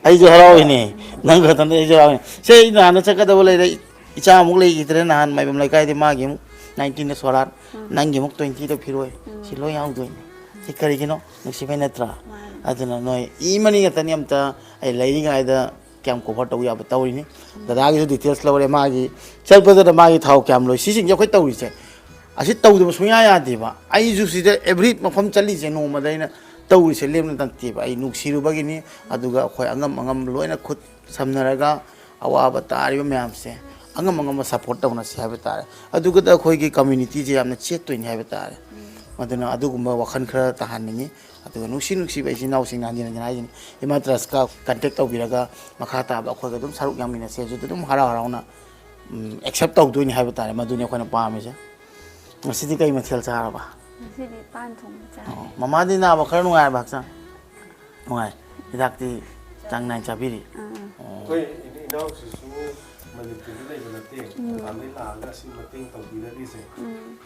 ꯑꯩꯁꯨ ꯍꯔꯥꯎꯏꯅꯦ ꯅꯪ ꯈꯛꯇꯪꯗ ꯑꯩꯁꯨ ꯍꯔꯥꯎꯏꯅꯦ ꯁꯦ ꯑꯩ ꯅꯍꯥꯟꯅ ꯆꯠꯀꯗꯕ ꯂꯩꯔꯦ ꯏꯆꯥ ꯑꯃꯨꯛ ꯂꯩꯈꯤꯗ꯭ꯔꯦ ꯅꯍꯥꯟ ꯃꯥꯏꯕꯝ ꯂꯩꯀꯥꯏꯗꯤ ꯃꯥꯒꯤ ꯑꯃꯨꯛ 19ꯗ ꯁꯣꯔꯥꯠ ꯅꯪꯒꯤ ꯑꯃꯨꯛ 20ꯗ ꯐꯤꯔꯣꯏ ꯁꯤ ꯂꯣꯏ ꯌꯥꯎꯗꯣꯏꯅꯤ ꯁꯤ ꯀꯔꯤꯒꯤꯅꯣ ꯅꯨꯡꯁꯤꯕꯩ ꯅꯠꯇ꯭ꯔꯥ ꯑꯗꯨꯅ ꯅꯣꯏ ꯏꯃꯅꯤ ꯉꯥꯛꯇꯅꯤ ꯑꯝꯇ ꯑꯩ ꯂꯩꯔꯤꯉꯩꯗ ꯀꯌꯥꯝ ꯀꯣꯚꯔ ꯇꯧ ꯌꯥꯕ ꯇꯧꯔꯤꯅꯤ ꯗꯗꯥꯒꯤꯁꯨ ꯗꯤꯇꯦꯜꯁ ꯂꯧꯔꯦ ꯃꯥꯒꯤ ꯆꯠꯄꯗꯨꯗ ꯃꯥꯒꯤ ꯊꯥꯎ ꯀꯌꯥꯝ ꯂꯣꯏ ꯁꯤꯁꯤꯡꯁꯦ ꯑꯩꯈꯣꯏ ꯇꯧꯔꯤꯁꯦ ꯑꯁꯤ ꯇꯧꯗꯕ ꯁꯨꯡꯌꯥ ꯌꯥꯗꯦꯕ ꯑꯩꯁꯨ ꯁꯤꯗ ꯑꯦꯕ꯭ꯔꯤ ꯃꯐꯝ ꯆꯠꯂꯤꯁꯦ ꯅꯣꯡꯃꯗ ꯑꯩꯅ ꯇꯧꯔꯤꯁꯦ ꯂꯦꯝꯅ ꯅꯠꯇꯦꯕ ꯑꯩ ꯅꯨꯡꯁꯤꯔꯨꯕꯒꯤꯅꯤ ꯑꯗꯨꯒ ꯑꯩꯈꯣꯏ ꯑꯉꯝ ꯑꯉꯝ ꯂꯣꯏꯅ ꯈꯨꯠ ꯁꯝꯅꯔꯒ ꯑꯋꯥꯕ ꯇꯥꯔꯤꯕ ꯃꯌꯥꯝꯁꯦ ꯑꯉꯝ ꯑꯉꯝꯕ ꯁꯞꯄꯣꯔꯠ ꯇꯧꯅꯁꯤ ꯍꯥꯏꯕ ꯇꯥꯔꯦ ꯑꯗꯨꯒ ꯑꯩꯈꯣꯏꯒꯤ ꯀꯝꯃ꯭ꯌꯨꯅꯤꯇꯤꯁꯦ ꯌꯥꯝꯅ ꯆꯦꯠꯇꯣꯏꯅꯤ ꯍꯥꯏꯕ ꯇꯥꯔꯦ ꯑꯗꯨꯅ ꯑꯗꯨꯒꯨꯝꯕ ꯋꯥꯈꯜ ꯈꯔ ꯇꯥꯍꯟꯅꯤꯡꯉꯤ ꯑꯗꯨꯒ ꯅꯨꯡꯁꯤꯕ ꯏꯆꯤꯟ ꯏꯅꯥꯎꯁꯤꯡ ꯍꯟꯖꯤꯟ ꯍꯟꯖꯤꯟ ꯍꯥꯏꯁꯤꯅꯤ ꯏꯃꯥ ꯇ꯭ꯔꯁꯀ ꯀꯟꯇꯦꯛ ꯇꯧꯕꯤꯔꯒ ꯃꯈꯥ ꯇꯥꯕ ꯑꯩꯈꯣꯏꯒ ꯑꯗꯨꯝ ꯁꯔꯨꯛ ꯌꯥꯃꯤꯟꯅꯁꯦ ꯑꯗꯨꯗ ꯑꯗꯨꯝ ꯍꯔꯥꯎ ꯍꯔꯥꯎꯅ ꯑꯦꯛꯁꯦꯞ ꯇꯧꯗꯣꯏꯅꯤ ꯍꯥꯏꯕ ꯇꯥꯔꯦ ꯃꯗꯨꯅꯤ ꯑꯩꯈꯣꯏꯅ ꯄꯥꯝꯃꯤꯁꯦ ꯉꯁꯤꯗꯤ ꯀꯩ ꯃꯊꯦꯜ ꯆꯥꯔꯕ ꯉꯁꯤꯗꯤ ꯄꯥꯟ ꯊꯣꯡꯕ ꯆꯥꯏ ꯃꯃꯥꯗꯤ ꯅꯥꯕ ꯈꯔ ꯅꯨꯡꯉꯥꯏꯔꯕ ꯍꯛꯆꯥꯡ ꯅꯨꯡꯉꯥꯏ ꯍꯤꯗꯥꯛꯇꯤ ꯆꯥꯡ ꯅꯥꯏꯅ ꯆꯥꯕꯤꯔꯤ ꯑꯩꯈꯣꯏ ꯏꯅꯥꯎꯁꯤꯁꯨ ꯃꯅꯤꯄꯨꯔꯗ ꯂꯩꯕ ꯅꯠꯇꯦ ꯃꯄꯥꯟꯗꯒꯤ ꯂꯥꯛꯑꯒ ꯁꯤ ꯃꯇꯦꯡ ꯇꯧꯕꯤꯔꯛꯂꯤꯁꯦ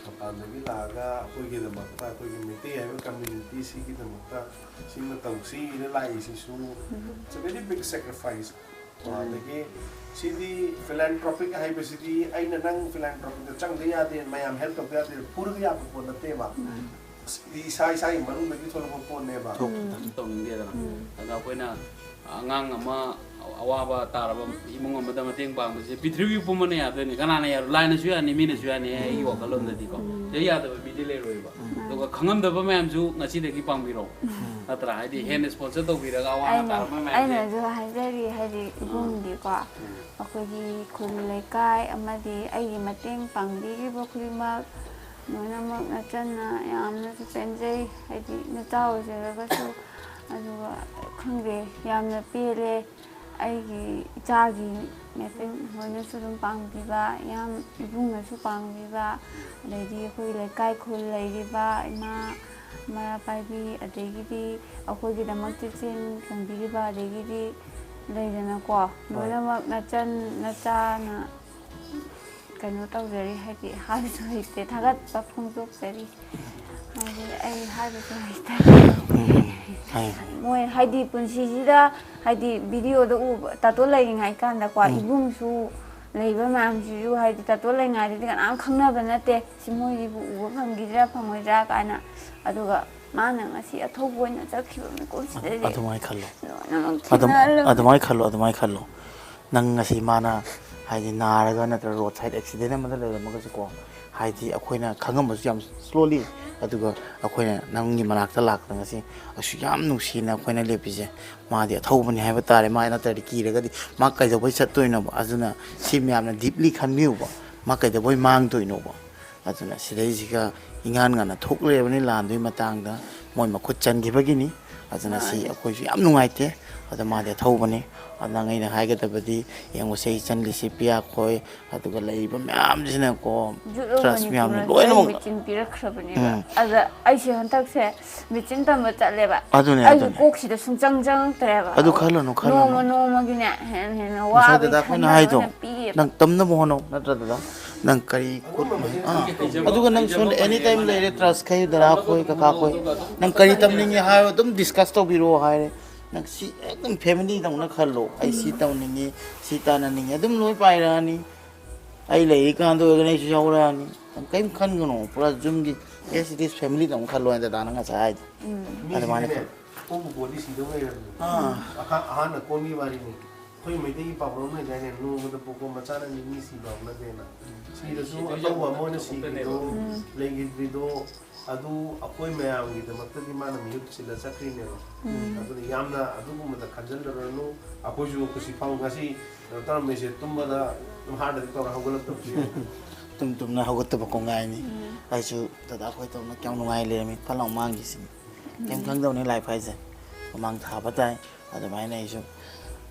ꯃꯄꯥꯟꯗꯒꯤ ꯂꯥꯛꯑꯒ ꯑꯩꯈꯣꯏꯒꯤꯗꯃꯛꯇ ꯑꯩꯈꯣꯏꯒꯤ ꯃꯩꯇꯩ ꯍꯥꯏꯕ ꯀꯝꯃ꯭ꯌꯨꯅꯤꯇꯤꯁꯤꯒꯤꯗꯃꯛꯇ ꯁꯤꯃ ꯇꯧꯁꯤꯅ ꯂꯥꯛꯏꯁꯤꯁꯨ ꯏꯠꯁ ꯑ ꯚꯦꯔꯤ ꯕꯤగ్ ꯁꯦꯀ꯭ꯔꯤꯐꯥꯏꯁ ꯑꯗꯒꯤ ꯁꯤꯗꯤ ꯐꯤꯂꯥꯟꯊ꯭ꯔꯣꯄꯤꯛ ꯍꯥꯏꯕꯁꯤꯗꯤ ꯑꯩꯅ ꯅꯪ ꯐꯤꯂꯥꯟꯊ꯭ꯔꯣꯄꯤꯛꯇ ꯆꯪꯗ ꯌꯥꯗꯦ ꯃꯌꯥꯝ ꯍꯦꯜꯞ ꯇꯧꯗ ꯌꯥꯗꯦ ꯄꯨꯔꯒ ꯌꯥꯕ ꯄꯣꯠ ꯅꯠꯇꯦꯕ ꯏꯁꯥꯒꯤ ꯃꯅꯨꯡꯗꯒꯤ ꯊꯣꯛꯂꯛꯄ ꯄꯣꯠꯅꯦꯕ ꯇꯧꯅꯤꯡꯗꯦꯗꯅ ꯑꯗ ꯑꯩꯈꯣꯏꯅ ꯑꯉꯥꯡ ꯑꯃ ꯑꯋꯥꯕ ꯇꯥꯔꯕ ꯏꯃꯨꯡ ꯑꯃꯗ ꯃꯇꯦꯡ ꯄꯥꯡꯕꯁꯦ ꯄ꯭ꯔꯤꯊꯤꯕꯤ ꯄꯨꯝꯕꯅ ꯌꯥꯗꯣꯏꯅꯤ ꯀꯅꯥꯅ ꯌꯥꯔꯣꯏ ꯂꯥꯏꯅꯁꯨ ꯌꯥꯅꯤ ꯃꯤꯅꯁꯨ ꯌꯥꯅꯤ ꯑꯩꯒꯤ ꯋꯥꯈꯜꯂꯣꯟꯗꯗꯤꯀꯣ ꯁꯤꯗ ꯌꯥꯗꯕ ꯃꯤꯗꯤ ꯂꯩꯔꯣꯏꯕ ꯑꯗꯨꯒ ꯑꯗꯨꯒ ꯈꯪꯉꯝꯗꯕ ꯃꯌꯥꯝꯁꯨ ꯉꯁꯤꯗꯒꯤ ꯄꯥꯡꯕꯤꯔꯣ ꯅꯠꯇ꯭ꯔꯥ ꯍꯥꯏꯗꯤ ꯍꯦꯟꯅ ꯁ꯭ꯄꯣꯟꯁꯔ ꯇꯧꯕꯤꯔꯒ ꯑꯋꯥ ꯇꯥꯔꯕ ꯃꯌꯥꯝꯁꯦ ꯑꯩꯅꯁꯨ ꯍꯥꯏꯖꯔꯤ ꯍꯥꯏꯗꯤ ꯏꯕꯨꯡꯗꯤꯀꯣ ꯑꯩꯈꯣꯏꯒꯤ ꯈꯨꯜ ꯂꯩꯀꯥꯏ ꯑꯃꯗꯤ ꯑꯩꯒꯤ ꯃꯇꯦꯡ ꯄꯥꯡꯕꯤꯔꯤꯕ ꯈꯨꯗꯤꯡꯃꯛ ꯂꯣꯏꯅꯃꯛ ꯅꯆꯟꯅ ꯌꯥꯝꯅꯁꯨ ꯄꯦꯟꯖꯩ ꯍꯥꯏꯗꯤ ꯅꯆꯥ ꯑꯣꯏꯖꯔꯒꯁꯨ ꯑꯗꯨꯒ ꯈꯪꯗꯦ ꯌꯥꯝꯅ ꯄꯦꯜꯂꯦ ꯑꯩꯒꯤ ꯏꯆꯥꯒꯤ ꯃꯇꯦꯡ ꯂꯣꯏꯅꯁꯨ ꯑꯗꯨꯝ ꯄꯥꯡꯕꯤꯕ ꯌꯥꯝ ꯏꯕꯨꯡꯅꯁꯨ ꯄꯥꯡꯕꯤꯕ ꯑꯗꯩꯗꯤ ꯑꯩꯈꯣꯏ ꯂꯩꯀꯥꯏ ꯈꯨꯜ ꯂꯩꯔꯤꯕ ꯏꯃꯥ ꯃꯔꯥ ꯄꯥꯏꯕꯤ ꯑꯗꯒꯤꯗꯤ ꯑꯩꯈꯣꯏꯒꯤꯗꯃꯛꯇ ꯆꯦꯟ ꯆꯣꯡꯕꯤꯔꯤꯕ ꯑꯗꯒꯤꯗꯤ ꯂꯩꯗꯅꯀꯣ ꯂꯣꯏꯅꯃꯛ ꯅꯆꯟ ꯅꯆꯥꯅ ꯀꯩꯅꯣ ꯇꯧꯖꯔꯤ ꯍꯥꯏꯗꯤ ꯍꯥꯏꯕꯁꯨ ꯍꯩꯇꯦ ꯊꯥꯒꯠꯄ ꯐꯣꯡꯗꯣꯛꯆꯔꯤ ꯍꯥꯏꯗꯤ ꯑꯩ ꯍꯥꯏꯕꯁꯨ ꯍꯩꯇꯦ ꯃꯣꯏ ꯍꯥꯏꯗꯤ ꯄꯨꯟꯁꯤꯁꯤꯗ ꯍꯥꯏꯗꯤ ꯚꯤꯗꯤꯑꯣꯗ ꯎꯕ ꯇꯥꯇꯣ ꯂꯩꯔꯤꯉꯩ ꯀꯥꯟꯗꯀꯣ ꯏꯕꯨꯡꯁꯨ ꯂꯩꯕ ꯃꯌꯥꯝꯁꯤꯁꯨ ꯍꯥꯏꯗꯤ ꯇꯥꯇꯣ ꯂꯩꯉꯩꯗꯗꯤ ꯀꯅꯥꯝ ꯈꯪꯅꯕ ꯅꯠꯇꯦ ꯁꯤ ꯃꯣꯏꯁꯤꯕꯨ ꯎꯕ ꯐꯪꯈꯤꯗ꯭ꯔꯥ ꯐꯪꯉꯣꯏꯗ꯭ꯔꯥ ꯀꯥꯏꯅ ꯑꯗꯨꯒ ꯃꯥꯅ ꯉꯁꯤ ꯑꯊꯧꯕ ꯑꯣꯏꯅ ꯆꯠꯈꯤꯕ ꯃꯤꯀꯨꯞꯁꯤꯗꯗꯤ ꯑꯗꯨꯃꯥꯏꯅ ꯈꯜꯂꯣ ꯂꯣꯏꯅꯃꯛ ꯊꯦꯡꯅꯍꯜꯂꯕꯅꯤ ꯑꯗꯨꯃꯥꯏꯅ ꯈꯜꯂꯣ ꯅꯪ ꯉꯁꯤ ꯃꯥꯅ ꯍꯥꯏꯗꯤ ꯅꯥꯔꯒ ꯅꯠꯇ꯭ꯔꯒ ꯔꯣꯗ ꯁꯥꯏड ꯑꯦꯛꯁꯤꯗꯦꯟ ꯑꯃꯗ ꯂꯩꯔꯝꯃꯒꯁꯨꯀꯣ ꯍꯥꯏꯗꯤ ꯑꯩꯈꯣꯏꯅ ꯈꯪꯉꯝꯕꯁꯨ ꯌꯥꯝ ꯁ꯭ꯂꯣꯂꯤ ꯑꯗꯨꯒ ꯑꯩꯈꯣꯏꯅ ꯅꯪꯒꯤ ꯃꯅꯥꯛꯇ ꯂꯥꯛꯄꯗ ꯉꯁꯤ ꯑꯁꯨꯛ ꯌꯥꯝ ꯅꯨꯡꯁꯤꯅ ꯑꯩꯈꯣꯏꯅ ꯂꯦꯞꯄꯤꯁꯦ ꯃꯥꯗꯤ ꯑꯊꯧꯕꯅꯤ ꯍꯥꯏꯕ ꯇꯥꯔꯦ ꯃꯥ ꯅꯠꯇ꯭ꯔꯗꯤ ꯀꯤꯔꯒꯗꯤ ꯃꯥ ꯀꯩꯗꯧꯕꯩ ꯆꯠꯇꯣꯏꯅꯣꯕ ꯑꯗꯨꯅ ꯁꯤ ꯃꯌꯥꯝꯅ ꯗꯤꯞꯂꯤ ꯈꯟꯕꯤꯌꯨꯕ ꯃꯥ ꯀꯩꯗꯧꯕꯩ ꯃꯥꯡꯗꯣꯏꯅꯣꯕ ꯑꯗꯨꯅ ꯁꯤꯗꯩꯁꯤꯒ ꯏꯉꯥꯟ ꯉꯥꯟꯅ ꯊꯣꯛꯂꯩꯔꯕꯅꯤ ꯂꯥꯟꯗꯨꯒꯤ ꯃꯇꯥꯡꯗ ꯃꯣꯏ ꯃꯈꯨꯠ ꯆꯟꯈꯤꯕꯒꯤꯅꯤ ꯑꯗꯨꯅ ꯁꯤ ꯑꯩꯈꯣꯏꯁꯨ ꯌꯥꯝ ꯅꯨꯡꯉꯥꯏꯇꯦ ꯑꯗ ꯃꯥꯗꯤ ꯑꯊꯧꯕꯅꯤ ꯅꯪ ꯑꯩꯅ ꯍꯥꯏꯒꯗꯕꯗꯤ ꯌꯦꯡꯉꯨꯁꯦ ꯏꯆꯟꯒꯤꯁꯤ ꯄꯤꯌꯥꯈꯣꯏ ꯑꯗꯨꯒ ꯂꯩꯔꯤꯕ ꯃꯌꯥꯝꯁꯤꯅꯀꯣ ꯖꯨꯠꯂꯣ ꯇ꯭ꯔꯁ ꯃꯌꯥꯝꯅ ꯃꯅꯤꯄꯨꯔꯗꯁꯨ ꯑꯩ ꯂꯣꯏꯅꯃꯛ ꯃꯦꯆꯤꯟ ꯄꯤꯔꯛꯈ꯭ꯔꯕꯅꯦꯕ ꯑꯗ ꯑꯩꯁꯦ ꯍꯟꯗꯛꯁꯦ ꯃꯦꯆꯤꯟ ꯇꯝꯕ ꯆꯠꯂꯦꯕ ꯑꯗꯨꯅꯦ ꯑꯩꯒꯤ ꯀꯣꯛꯁꯤꯗ ꯁꯨꯡꯆꯪ ꯆꯪꯉꯛꯇ꯭ꯔꯦꯕ ꯑꯗꯨ ꯈꯜꯂꯨꯅꯨ ꯅꯣꯡꯃ ꯅꯣꯡꯃꯒꯤꯅꯦ ꯍꯦꯟꯅ ꯍꯦꯟꯅ ꯉꯁꯥꯏ ꯋꯥꯕꯒꯤ ꯗꯗꯥ ꯑꯩꯈꯣꯏꯅ ꯈꯟꯊꯕ ꯍꯥꯏꯗꯣ ꯑꯣꯏꯅ ꯄꯤꯌꯦꯕ ꯅꯪ ꯇꯝꯅꯕ ꯍꯣꯠꯅꯧ ꯅꯠꯇ꯭ꯔ ꯗꯗꯥ ꯅꯪ ꯀꯔꯤ ꯑꯗꯨꯒ ꯅꯪ ꯁꯣꯝꯗ ꯑꯦꯅꯤ ꯇꯥꯏꯝ ꯂꯩꯔꯦ ꯇ꯭ꯔꯁ ꯈꯩ ꯗꯗꯥ ꯈꯣꯏ ꯀꯀꯥ ꯈꯣꯏ ꯅꯪ ꯀꯔꯤ ꯇꯝꯅꯤꯡꯉꯦ ꯍꯥꯏꯔꯣ ꯑꯗꯨꯝ ꯗꯤꯁꯀꯁ ꯇꯧꯕꯤꯔꯛꯑꯣ ꯍꯥꯏꯔꯦ ꯅꯪ ꯁꯤ एकदम ꯐꯦꯃꯤꯂꯤꯗꯧꯅ ꯈꯜꯂꯣ ꯑꯩ ꯁꯤ ꯇꯧꯅꯤꯡꯉꯤ ꯁꯤ ꯇꯥꯟꯅꯅꯤꯡꯉꯤ ꯑꯗꯨꯝ ꯂꯣꯏ ꯄꯥꯏꯔꯛꯑꯅꯤ ꯑꯩ ꯂꯩꯔꯤꯀꯥꯟꯗ ꯑꯣꯏꯔꯒꯅ ꯑꯩꯁꯨ ꯌꯥꯎꯔꯛꯑꯅꯤ ꯅꯪ ꯀꯔꯤꯝ ꯈꯟꯒꯅꯣ ꯄꯨꯔꯥ ꯌꯨꯝꯒꯤ ꯑꯦꯁ ꯏꯠ ꯏꯁ ꯐꯦꯃꯤꯂꯤꯗꯧꯅ ꯈꯜꯂꯣ ꯍꯥꯏꯅ ꯗꯗꯥꯅ ꯉꯁꯥꯏ ꯍꯥꯏꯗꯣ ꯑꯗꯨꯃꯥꯏꯅ ꯈꯜꯂꯣ ꯄꯣꯛꯄ ꯄꯣꯠꯇꯤ ꯁꯤꯗꯧ ꯂꯩꯔꯕꯅꯤ ꯑꯍꯥꯟꯅ ꯀꯣꯟꯒꯤ ꯋꯥꯔꯤꯅꯤ ꯑꯩꯈꯣꯏ ꯃꯩꯇꯩꯒꯤ ꯄꯥꯎꯔꯧ ꯑꯃ ꯂꯩꯗꯥꯏꯅꯦ ꯅꯣꯡꯃꯗ ꯄꯣꯛꯄ ꯃꯆꯥꯅ ꯅꯤꯅꯤ ꯁꯤꯕ ꯍꯧꯅꯗꯦꯅ ꯁꯤꯗꯁꯨ ꯑꯇꯧꯕ ꯑꯃ ꯑꯣꯏꯅ ꯁꯤꯈꯤꯗꯣ ꯂꯩꯈꯤꯗ꯭ꯔꯤꯗꯣ ꯑꯗꯨ ꯑꯩꯈꯣꯏ ꯃꯌꯥꯝꯒꯤꯗꯃꯛꯇꯗꯤ ꯃꯥꯅ ꯃꯤꯍꯨꯠ ꯁꯤꯜꯂ ꯆꯠꯈ꯭ꯔꯤꯅꯦꯕ ꯑꯗꯨꯅ ꯌꯥꯝꯅ ꯑꯗꯨꯒꯨꯝꯕꯗ ꯈꯟꯖꯤꯜꯂꯨꯔꯅꯨ ꯑꯩꯈꯣꯏꯁꯨ ꯀꯨꯁꯤ ꯐꯥꯎ ꯉꯁꯤ ꯀꯩꯅꯣ ꯇꯧꯔꯝꯃꯤꯁꯦ ꯇꯨꯝꯕꯗ ꯑꯗꯨꯝ ꯍꯥꯔꯗꯗꯤ ꯇꯧꯔ ꯍꯧꯒꯠꯂꯛꯇꯕꯁꯨ ꯌꯥꯏ ꯇꯨꯝꯅ ꯍꯧꯒꯠꯇꯕ ꯀꯣꯡꯒꯥꯏꯅꯤ ꯑꯩꯁꯨ ꯗꯗꯥ ꯑꯩꯈꯣꯏ ꯇꯧꯅ ꯀꯌꯥꯝ ꯅꯨꯡꯉꯥꯏ ꯂꯩꯔꯝꯃꯤ ꯐꯠꯂꯥꯎ ꯃꯥꯡꯈꯤꯁꯤꯅꯤ ꯀꯩꯝ ꯈꯪꯗꯕꯅꯤ ꯂꯥꯏꯐ ꯍꯥꯏꯁꯦ ꯃꯃꯥꯡ ꯊꯥꯕ ꯇꯥꯏ ꯑꯗꯨꯃꯥꯏꯅ ꯑꯩꯁꯨ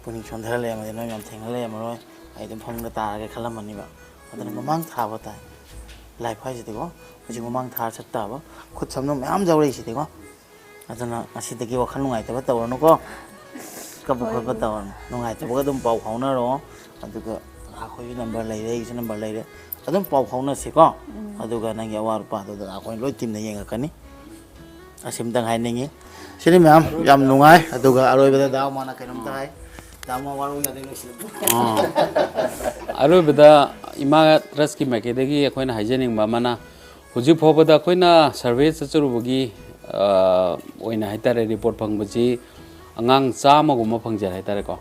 ꯄꯨꯛꯅꯤꯡ ꯁꯣꯟꯊꯔ ꯂꯩꯔꯝꯃꯗꯤ ꯅꯣꯏ ꯌꯥꯝ ꯊꯦꯡꯅ ꯂꯩꯔꯝꯃꯔꯣꯏ ꯑꯩ ꯑꯗꯨꯝ ꯐꯪꯗ ꯇꯥꯔꯒ ꯈꯜꯂꯝꯃꯅꯤꯕ ꯑꯗꯨꯅ ꯃꯃꯥꯡ ꯊꯥꯕ ꯇꯥꯏ ꯂꯥꯏꯐ ꯍꯥꯏꯁꯤꯗꯤꯀꯣ ꯍꯧꯖꯤꯛ ꯃꯃꯥꯡ ꯊꯥꯔ ꯆꯠꯇꯥꯕ ꯈꯨꯠ ꯁꯝꯅ ꯃꯌꯥꯝ ꯌꯥꯎꯔꯛꯏꯁꯤꯗꯤꯀꯣ ꯑꯗꯨꯅ ꯉꯁꯤꯗꯒꯤ ꯋꯥꯈꯜ ꯅꯨꯡꯉꯥꯏꯇꯕ ꯇꯧꯔꯅꯨꯀꯣ ꯀꯞꯄ ꯈꯣꯠꯄ ꯇꯧꯔꯅꯨ ꯅꯨꯡꯉꯥꯏꯇꯕꯒ ꯑꯗꯨꯝ ꯄꯥꯎ ꯐꯥꯎꯅꯔꯛꯑꯣ ꯑꯗꯨꯒ ꯑꯩꯈꯣꯏꯒꯤ ꯅꯝꯕꯔ ꯂꯩꯔꯦ ꯑꯩꯒꯤꯁꯨ ꯅꯝꯕꯔ ꯂꯩꯔꯦ ꯑꯗꯨꯝ ꯄꯥꯎ ꯐꯥꯎꯅꯁꯤꯀꯣ ꯑꯗꯨꯒ ꯅꯪꯒꯤ ꯑꯋꯥꯠ ꯑꯄꯥꯗꯨꯗ ꯑꯩꯈꯣꯏ ꯂꯣꯏ ꯇꯤꯝꯅ ꯌꯦꯡꯉꯛꯀꯅꯤ ꯑꯁꯤꯝꯇꯪ ꯍꯥꯏꯅꯤꯡꯉꯤ ꯁꯤꯅꯤ ꯃꯌꯥꯝ ꯌꯥꯝ ꯅꯨꯡꯉꯥꯏ ꯑꯗꯨꯒ ꯑꯔꯣꯏꯕꯗ ꯗꯥ ꯃꯥꯅ ꯀꯩꯅꯣꯝꯇ ꯍꯥꯏ ꯗꯥ ꯃꯥ ꯋꯥꯔꯧ ꯌꯥꯗꯦ ꯅꯨꯡꯁꯤꯕ ꯑꯔꯣꯏꯕꯗ ꯏꯃꯥ ꯇ꯭ꯔꯁꯀꯤ ꯃꯥꯏꯀꯩꯗꯒꯤ ꯑꯩꯈꯣꯏꯅ ꯍꯥꯏꯖꯅꯤꯡꯕ ꯑꯃꯅ ꯍꯧꯖꯤꯛ ꯐꯥꯎꯕꯗ ꯑꯩꯈꯣꯏꯅ ꯁꯔꯚꯦ ꯆꯠꯆꯔꯨꯕꯒꯤ ꯑꯣꯏꯅ ꯍꯥꯏꯇꯥꯔꯦ ꯔꯤꯄꯣꯔꯠ ꯐꯪꯕꯁꯤ ꯑꯉꯥꯡ 100ꯒꯨꯝꯕ ꯐꯪꯖꯔꯦ ꯍꯥꯏꯇꯥꯔꯦꯀꯣ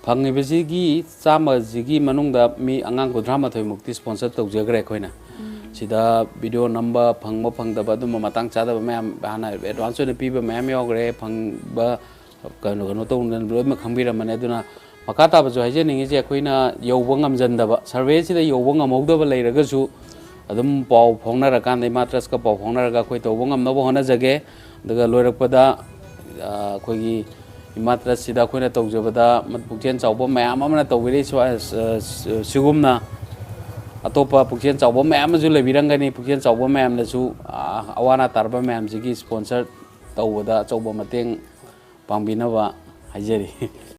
ꯐꯪꯉꯤꯕꯁꯤꯒꯤ 100ꯁꯤꯒꯤ ꯃꯅꯨꯡꯗ ꯃꯤ ꯑꯉꯥꯡ 32ꯃꯨꯛꯇꯤ ꯁ꯭ꯄꯣꯟꯁꯔ ꯇꯧꯖꯈ꯭ꯔꯦ ꯑꯩꯈꯣꯏꯅ ꯁꯤꯗ ꯚꯤꯗꯤꯑꯣ ꯅꯝꯕ ꯐꯪꯕ ꯐꯪꯗꯕ ꯑꯗꯨꯝꯕ ꯃꯇꯥꯡ ꯆꯥꯗꯕ ꯃꯌꯥꯝ ꯍꯥꯟꯅ ꯑꯦꯗꯚꯥꯟꯁ ꯑꯣꯏꯅ ꯄꯤꯕ ꯃꯌꯥꯝ ꯌꯥꯎꯈ꯭ꯔꯦ ꯐꯪꯕ ꯀꯩꯅꯣ ꯇꯧꯅ ꯂꯣꯏꯅꯃꯛ ꯈꯪꯕꯤꯔꯝꯃꯅꯤ ꯑꯗꯨꯅ ꯃꯈꯥ ꯇꯥꯕꯁꯨ ꯍꯥꯏꯖꯅꯤꯡꯉꯤꯁꯦ ꯑꯩꯈꯣꯏꯅ ꯌꯧꯕ ꯉꯝꯖꯟꯗꯕ ꯁꯔꯚꯦꯁꯤꯗ ꯌꯧꯕ ꯉꯝꯍꯧꯗꯕ ꯂꯩꯔꯒꯁꯨ ꯑꯗꯨꯝ ꯄꯥꯎ ꯐꯥꯎꯅꯔꯀꯥꯟꯗ ꯏꯃꯥ ꯇ꯭ꯔꯁꯀ ꯄꯥꯎ ꯐꯥꯎꯅꯔꯒ ꯑꯩꯈꯣꯏ ꯇꯧꯕ ꯉꯝꯅꯕ ꯍꯣꯠꯅꯖꯒꯦ ꯑꯗꯨꯒ ꯂꯣꯏꯔꯛꯄꯗ ꯑꯩꯈꯣꯏꯒꯤ ꯏꯃꯥ ꯇ꯭ꯔꯁꯁꯤꯗ ꯑꯩꯈꯣꯏꯅ ꯇꯧꯖꯕꯗ ꯄꯨꯛꯆꯦꯜ ꯆꯥꯎꯕ ꯃꯌꯥꯝ ꯑꯃꯅ ꯇꯧꯕꯤꯔꯤ ꯁꯤꯒꯨꯝꯅ ꯑꯇꯣꯞꯄ ꯄꯨꯛꯆꯦꯜ ꯆꯥꯎꯕ ꯃꯌꯥꯝ ꯑꯃꯁꯨ ꯂꯩꯕꯤꯔꯝꯒꯅꯤ ꯄꯨꯛꯆꯦꯜ ꯆꯥꯎꯕ ꯃꯌꯥꯝꯅꯁꯨ ꯑꯋꯥ ꯑꯅꯥ ꯇꯥꯔꯕ ꯃꯌꯥꯝꯁꯤꯒꯤ ꯁ꯭ꯄꯣꯟꯁꯔ ꯇꯧꯕꯗ ꯑꯆꯧꯕ ꯃꯇꯦꯡ ꯄꯥꯡꯕꯤꯅꯕ ꯍꯥꯏꯖꯔꯤ